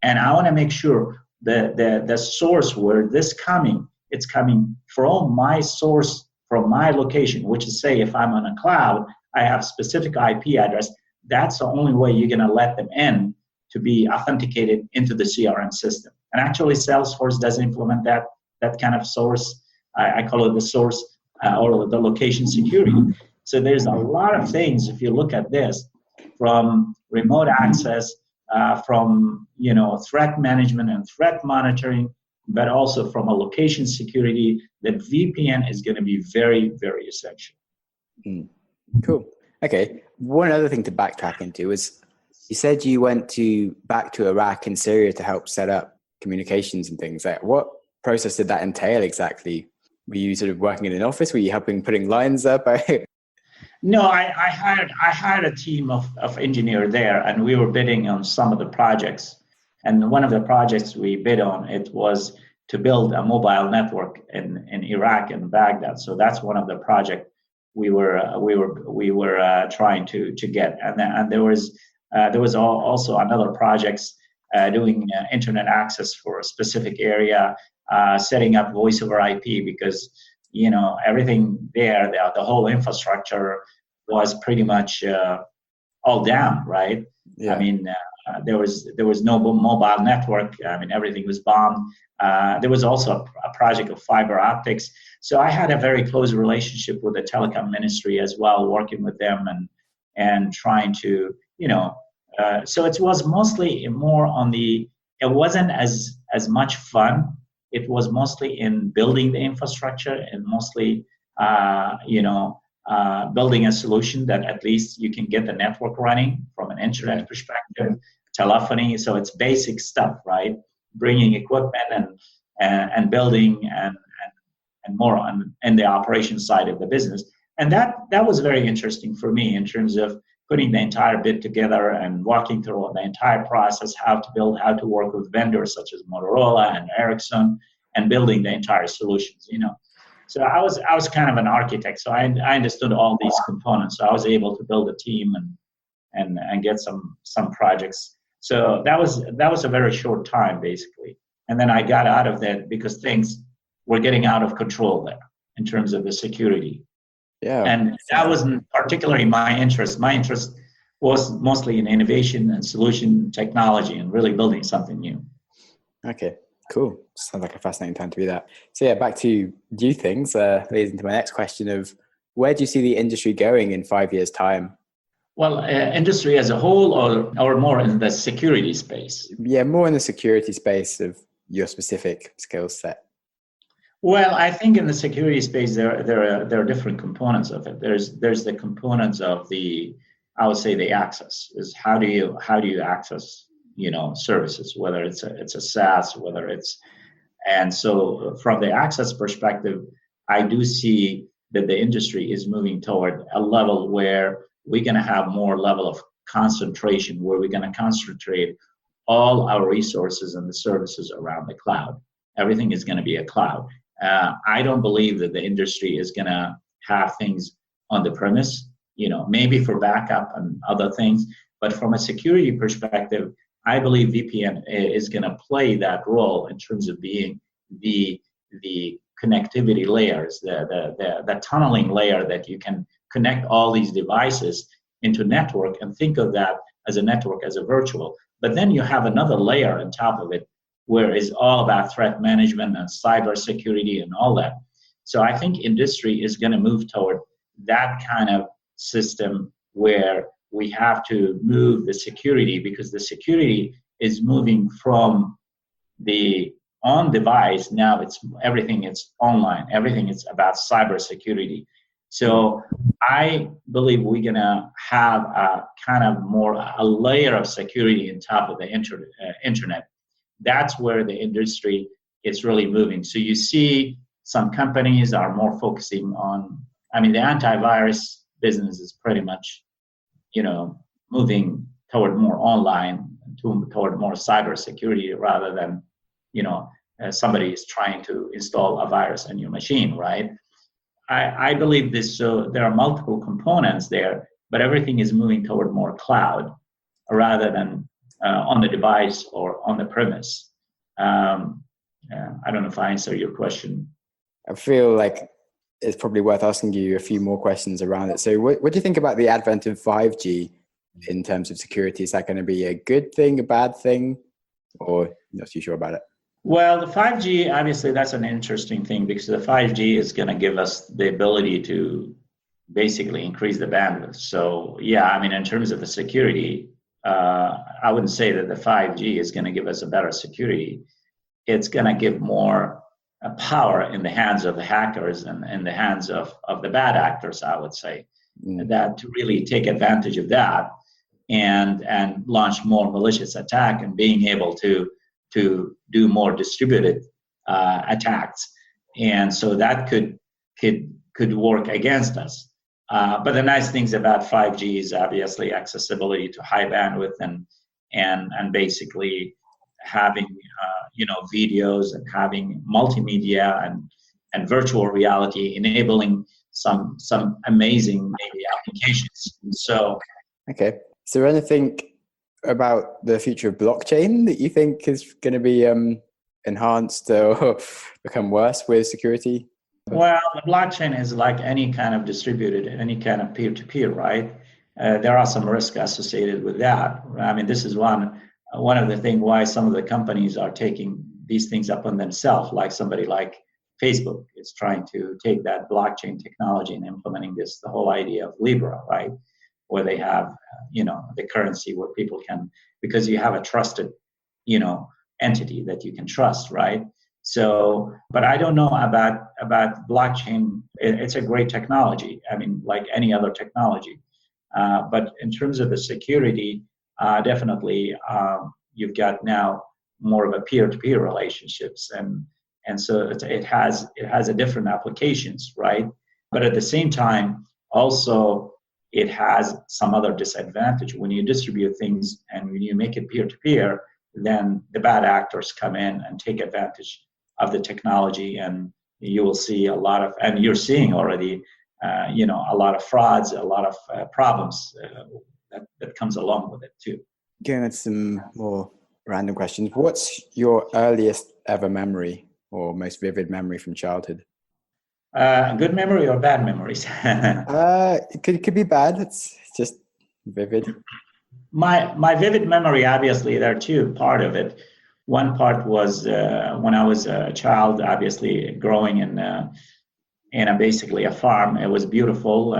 And I want to make sure the source where this coming, it's coming from my source, from my location, which is, say, if I'm on a cloud, I have specific IP address. That's the only way you're going to let them in to be authenticated into the CRM system. And actually, Salesforce does implement that kind of source. I call it the source or the location security. So there's a lot of things, if you look at this, from remote access, from threat management and threat monitoring, but also from a location security, that VPN is going to be very, very essential. Cool. Okay. One other thing to backtrack into is you said you went back to Iraq and Syria to help set up communications and things. Like, what process did that entail exactly? Were you sort of working in an office? Were you helping putting lines up? No, I hired a team of engineers there, and we were bidding on some of the projects. And one of the projects we bid on, it was to build a mobile network in Iraq and Baghdad. So that's one of the projects we were trying to get. And there was also another projects doing internet access for a specific area, setting up voice over IP, because everything there, the whole infrastructure was pretty much all down, right? Yeah. I mean, there was no mobile network. I mean, everything was bombed. There was also a project of fiber optics. So I had a very close relationship with the telecom ministry as well, working with them and trying to, so it was mostly more on it wasn't as much fun. It was mostly in building the infrastructure and mostly, building a solution that at least you can get the network running from an internet perspective, telephony. So it's basic stuff, right? Bringing equipment and building and more on the operation side of the business. And that was very interesting for me in terms of putting the entire bid together and walking through the entire process, how to build, how to work with vendors such as Motorola and Ericsson, and building the entire solutions, So I was kind of an architect, so I understood all these components. So I was able to build a team and get some projects. So that was a very short time, basically. And then I got out of that because things were getting out of control there in terms of the security. Yeah. And that wasn't particularly my interest. My interest was mostly in innovation and solution technology and really building something new. Okay, cool. Sounds like a fascinating time to be that. So yeah, back to new things, leads into my next question of where do you see the industry going in 5 years' time? Well, industry as a whole or more in the security space? Yeah, more in the security space of your specific skill set. Well, I think in the security space, there are different components of it. There's the components of I would say the access is how do you access, services, whether it's a SaaS, and so from the access perspective, I do see that the industry is moving toward a level where we're going to have more level of concentration, where we're going to concentrate all our resources and the services around the cloud. Everything is going to be a cloud. I don't believe that the industry is going to have things on the premise, maybe for backup and other things. But from a security perspective, I believe VPN is going to play that role in terms of being the connectivity layers, the tunneling layer that you can connect all these devices into network and think of that as a network, as a virtual. But then you have another layer on top of it, where it's all about threat management and cyber security and all that. So I think industry is going to move toward that kind of system where we have to move the security, because the security is moving from the on device. Now everything it's online, everything is about cyber security. So I believe we're going to have a kind of a layer of security on top of the internet. That's where the industry is really moving. So you see some companies are more focusing on, the antivirus business is pretty much, moving toward more online toward more cybersecurity rather than, somebody is trying to install a virus in your machine, right? I believe this. So there are multiple components there, but everything is moving toward more cloud rather than on the device or on the premise. I don't know if I answered your question. I feel like it's probably worth asking you a few more questions around it. So what do you think about the advent of 5G in terms of security? Is that going to be a good thing, a bad thing, or you're not too sure about it? Well, the 5G, obviously, that's an interesting thing because the 5G is going to give us the ability to basically increase the bandwidth. So, yeah, I mean, in terms of the security, I wouldn't say that the 5G is going to give us a better security. It's going to give more power in the hands of the hackers and in the hands of the bad actors, I would say, that to really take advantage of that and launch more malicious attack and being able to do more distributed attacks. And so that could work against us. But the nice things about 5G is obviously accessibility to high bandwidth and basically having videos and having multimedia and virtual reality, enabling some amazing maybe applications. So, okay. Is there anything about the future of blockchain that you think is going to be enhanced or become worse with security? Well, the blockchain is like any kind of distributed, any kind of peer-to-peer, right? There are some risks associated with that. I mean, this is one of the things why some of the companies are taking these things up on themselves, like somebody like Facebook is trying to take that blockchain technology and implementing this, the whole idea of Libra, right? Where they have, the currency where people can, because you have a trusted, entity that you can trust, right? So, but I don't know about blockchain. It's a great technology. I mean, like any other technology. But in terms of the security, definitely you've got now more of a peer-to-peer relationships, and so it has a different applications, right? But at the same time, also it has some other disadvantage. When you distribute things and when you make it peer-to-peer, then the bad actors come in and take advantage of the technology, and you will see a lot of, and you're seeing already, a lot of frauds, a lot of problems that comes along with it too. Going into some more random questions. What's your earliest ever memory or most vivid memory from childhood? Good memory or bad memories? It could be bad. It's just vivid. My vivid memory, obviously, there are two part of it. One part was when I was a child, obviously growing in basically a farm. It was beautiful,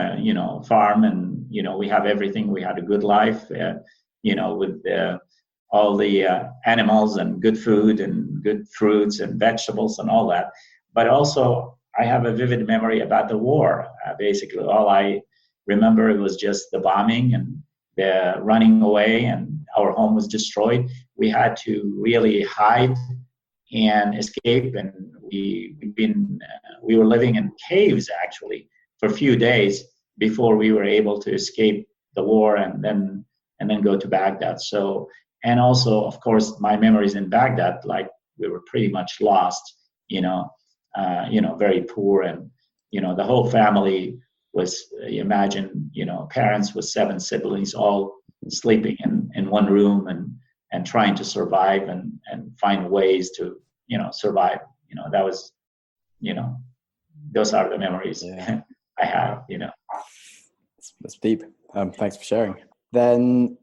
farm, and we have everything. We had a good life, with all the animals and good food and good fruits and vegetables and all that. But also, I have a vivid memory about the war. Basically, all I remember it was just the bombing and the running away, and our home was destroyed. We had to really hide and escape, and we were living in caves actually for a few days before we were able to escape the war and then go to Baghdad. So, and also, of course, my memories in Baghdad, like we were pretty much lost, very poor, and the whole family was, imagine, parents with 7 siblings all sleeping in one room and trying to survive and find ways to survive. That was, those are the memories I have. That's deep. Thanks for sharing. Then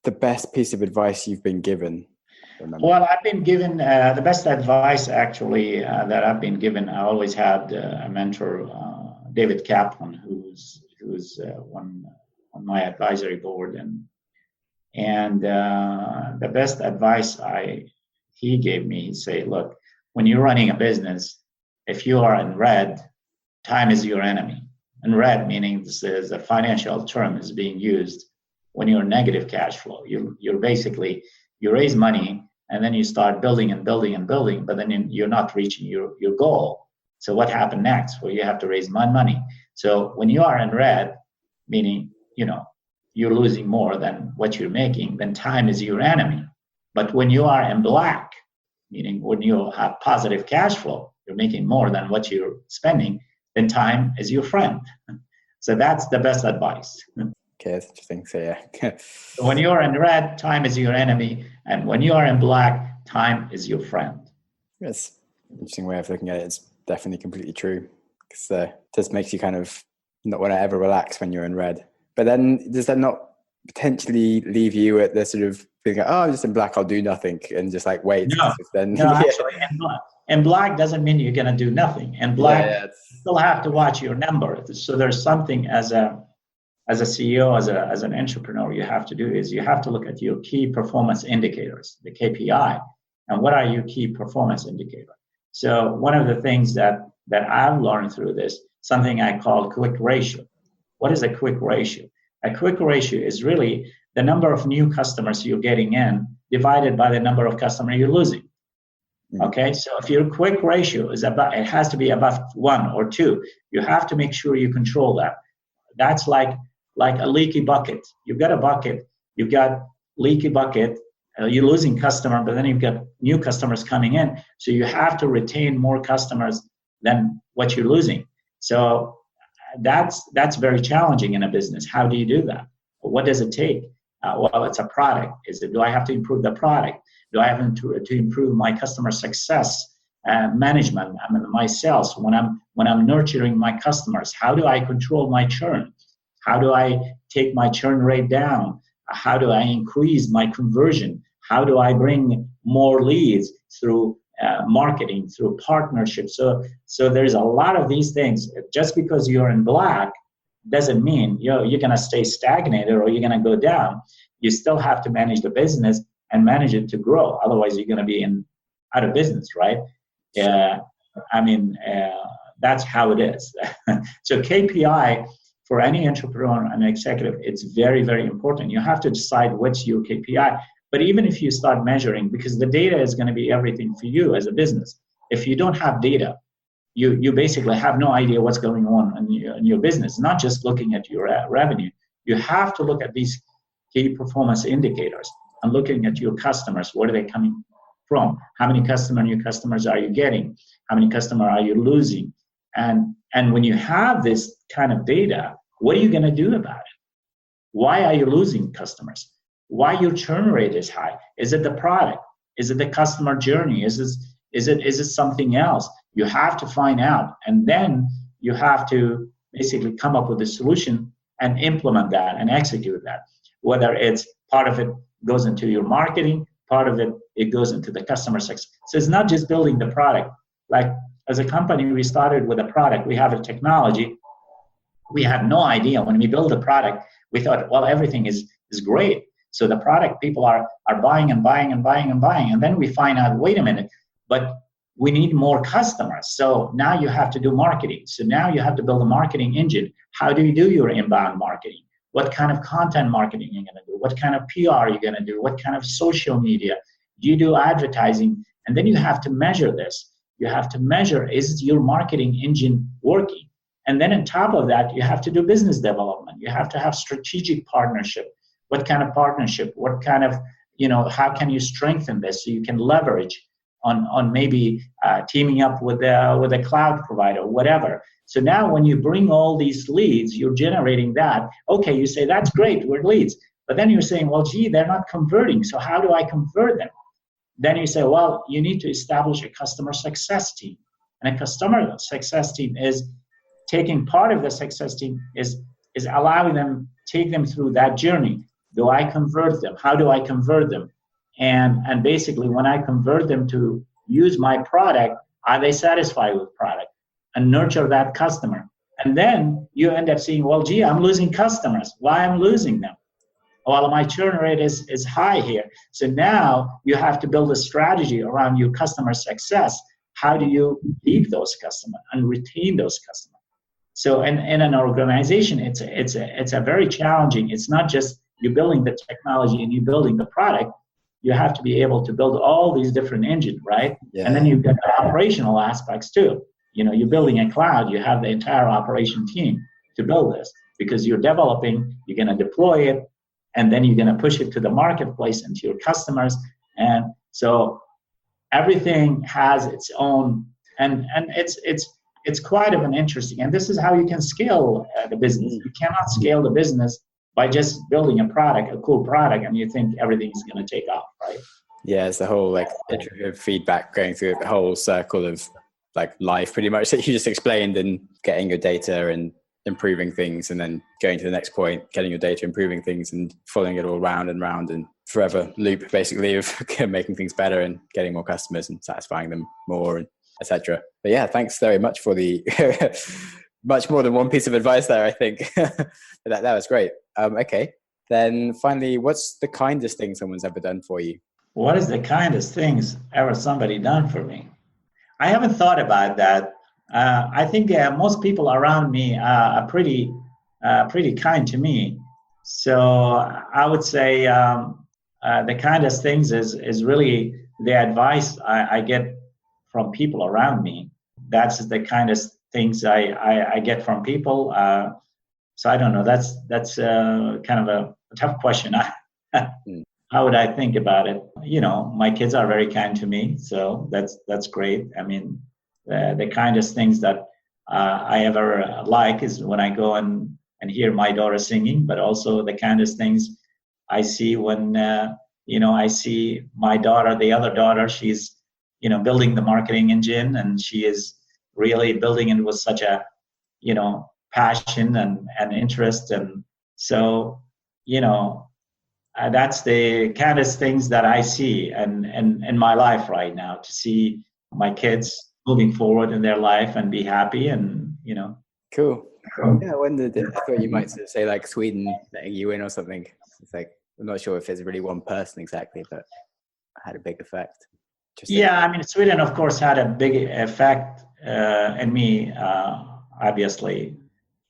the best piece of advice you've been given? Well, I've been given the best advice actually that I've been given. I always had a mentor, David Kaplan, who's on my advisory board, and the best advice he gave me, he'd say, look, when you're running a business, if you are in red, time is your enemy. And red meaning this is a financial term is being used when you're negative cash flow. You're basically, you raise money and then you start building and building and building, but then you're not reaching your goal. So what happened next? Well, you have to raise money. So when you are in red, meaning, you're losing more than what you're making, then time is your enemy. But when you are in black, meaning when you have positive cash flow, you're making more than what you're spending, then time is your friend. So that's the best advice. Okay, that's interesting. So yeah. When you are in red, time is your enemy. And when you are in black, time is your friend. That's an interesting way of looking at it. It's definitely completely true. Because it just makes you kind of not want to ever relax when you're in red. But then does that not potentially leave you at the sort of thinking, oh, I'm just in black, I'll do nothing, and just like wait? No, then, no, actually, in black doesn't mean you're going to do nothing. In black, you still have to watch your number. So there's something as a CEO, as an entrepreneur, you have to do is you have to look at your key performance indicators, the KPI, and what are your key performance indicators. So one of the things that I've learned through this, something I call quick ratio. What is a quick ratio? A quick ratio is really the number of new customers you're getting in divided by the number of customers you're losing. Okay, so if your quick ratio is about, it has to be above 1 or 2. You have to make sure you control that. That's like a leaky bucket. You've got a bucket, you've got leaky bucket, you're losing customer, but then you've got new customers coming in. So you have to retain more customers than what you're losing. So that's very challenging in a business. How do you do that? What does it take? Well, it's a product. Do I have to improve the product? Do I have to improve my customer success management? I mean, my sales. When I'm nurturing my customers, how do I control my churn? How do I take my churn rate down? How do I increase my conversion? How do I bring more leads through marketing, through partnerships? So there's a lot of these things. Just because you're in black doesn't mean you're going to stay stagnated or you're going to go down. You still have to manage the business and manage it to grow. Otherwise, you're going to be out of business, right? That's how it is. So KPI for any entrepreneur and executive, it's very, very important. You have to decide what's your KPI. But even if you start measuring, because the data is going to be everything for you as a business. If you don't have data, you basically have no idea what's going on in your business, not just looking at your revenue. You have to look at these key performance indicators and looking at your customers. Where are they coming from? How many new customers are you getting? How many customers are you losing? And when you have this kind of data, what are you going to do about it? Why are you losing customers? Why your churn rate is high? Is it the product? Is it the customer journey? Is it something else? You have to find out, and then you have to basically come up with a solution and implement that and execute that. Whether it's part of it goes into your marketing, part of it goes into the customer success. So it's not just building the product. Like as a company, we started with a product. We have a technology. We had no idea when we built a product. We thought, well, everything is great. So the product, people are buying and buying and buying and buying. And then we find out, wait a minute, but we need more customers. So now you have to do marketing. So now you have to build a marketing engine. How do you do your inbound marketing? What kind of content marketing are you going to do? What kind of PR are you going to do? What kind of social media? Do you do advertising? And then you have to measure this. You have to measure, is your marketing engine working? And then on top of that, you have to do business development. You have to have strategic partnership. What kind of partnership? What kind of, how can you strengthen this so you can leverage on maybe teaming up with a cloud provider, whatever. So now when you bring all these leads, you're generating that. Okay, you say, that's great, we're leads. But then you're saying, well, gee, they're not converting. So how do I convert them? Then you say, well, you need to establish a customer success team. And a customer success team is taking part of the success team is allowing them, take them through that journey. Do I convert them? How do I convert them? And basically, when I convert them to use my product, are they satisfied with product? And nurture that customer. And then you end up seeing, well, gee, I'm losing customers. Why am I losing them? Well, my churn rate is high here. So now you have to build a strategy around your customer success. How do you keep those customers and retain those customers? So in an organization, it's a very challenging. It's not just you building the technology and you building the product. You have to be able to build all these different engines, right? Yeah. And then you've got the operational aspects too. You're building a cloud, you have the entire operation team to build this. because you're developing, you're going to deploy it, and then you're going to push it to the marketplace and to your customers. And so everything has its own, and it's quite of an interesting, and this is how you can scale the business. You cannot scale the business by just building a cool product, and you think everything's going to take off, right? Yeah, it's the whole like iterative feedback going through the whole circle of like life pretty much that you just explained, and getting your data and improving things, and then going to the next point, getting your data, improving things, and following it all round and round, and forever loop basically of making things better and getting more customers and satisfying them more, and etc. But yeah, thanks very much for the much more than one piece of advice there, I think. that was great. Okay, then finally, what's the kindest thing someone's ever done for you? What is the kindest things ever somebody done for me? I haven't thought about that. I think most people around me are pretty kind to me. So I would say the kindest things is really the advice I get from people around me. That's the kindest things I get from people. So I don't know. That's kind of a tough question. How would I think about it? My kids are very kind to me, so that's great. I mean, the kindest things that I ever like is when I go and hear my daughter singing, but also the kindest things I see when I see my daughter, the other daughter, she's building the marketing engine, and she is really building it with such a passion and interest, and so that's the kindest things that I see and in my life right now, to see my kids moving forward in their life and be happy, and Cool. Yeah, I thought you might sort of say like Sweden letting you in or something. It's like, I'm not sure if it's really one person exactly, but had a big effect. Yeah, I mean, Sweden of course had a big effect in me, obviously,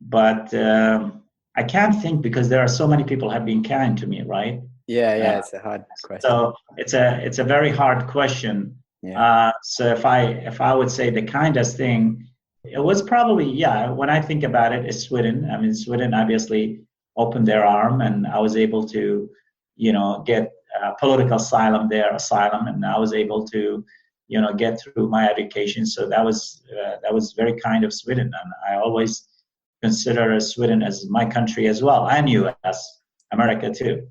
but I can't think, because there are so many people have been kind to me, right? Yeah, it's a hard question. So it's a very hard question. Yeah. So if I would say the kindest thing, it was probably, when I think about it, is Sweden. I mean, Sweden obviously opened their arm, and I was able to, get political asylum, and I was able to, get through my education. So that was very kind of Sweden, and I always consider Sweden as my country as well, and U.S., America too.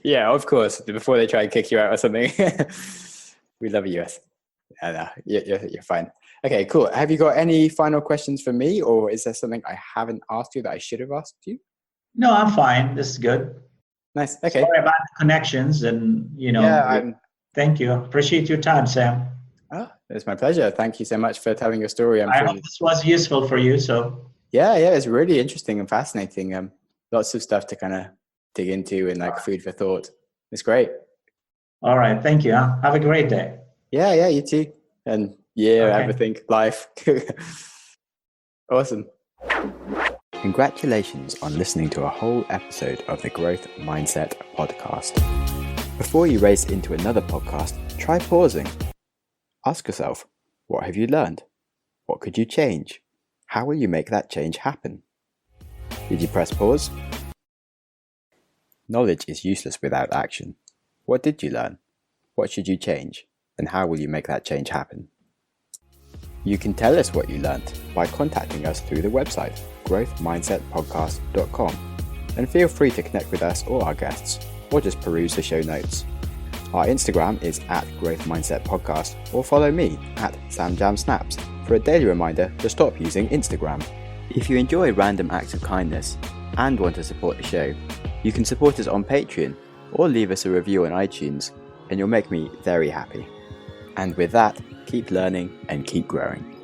Yeah, of course. Before they try and kick you out or something. We love the US. No, you're fine. Okay, cool. Have you got any final questions for me, or is there something I haven't asked you that I should have asked you? No, I'm fine. This is good. Nice. Okay. Sorry about the connections, and thank you. Appreciate your time, Sam. Oh, it's my pleasure. Thank you so much for telling your story. I hope this was useful for you. So yeah, it's really interesting and fascinating. Lots of stuff to kind of dig into, and like food for thought. It's great. All right. Thank you. Have a great day. Yeah, you too. And everything, life. Awesome. Congratulations on listening to a whole episode of the Growth Mindset podcast. Before you race into another podcast, try pausing. Ask yourself, what have you learned? What could you change? How will you make that change happen? Did you press pause? Knowledge is useless without action. What did you learn? What should you change? And how will you make that change happen? You can tell us what you learned by contacting us through the website, growthmindsetpodcast.com, and feel free to connect with us or our guests, or just peruse the show notes. Our Instagram is @growthmindsetpodcast, or follow me @SamJamSnaps for a daily reminder to stop using Instagram. If you enjoy random acts of kindness and want to support the show, you can support us on Patreon or leave us a review on iTunes, and you'll make me very happy. And with that, keep learning and keep growing.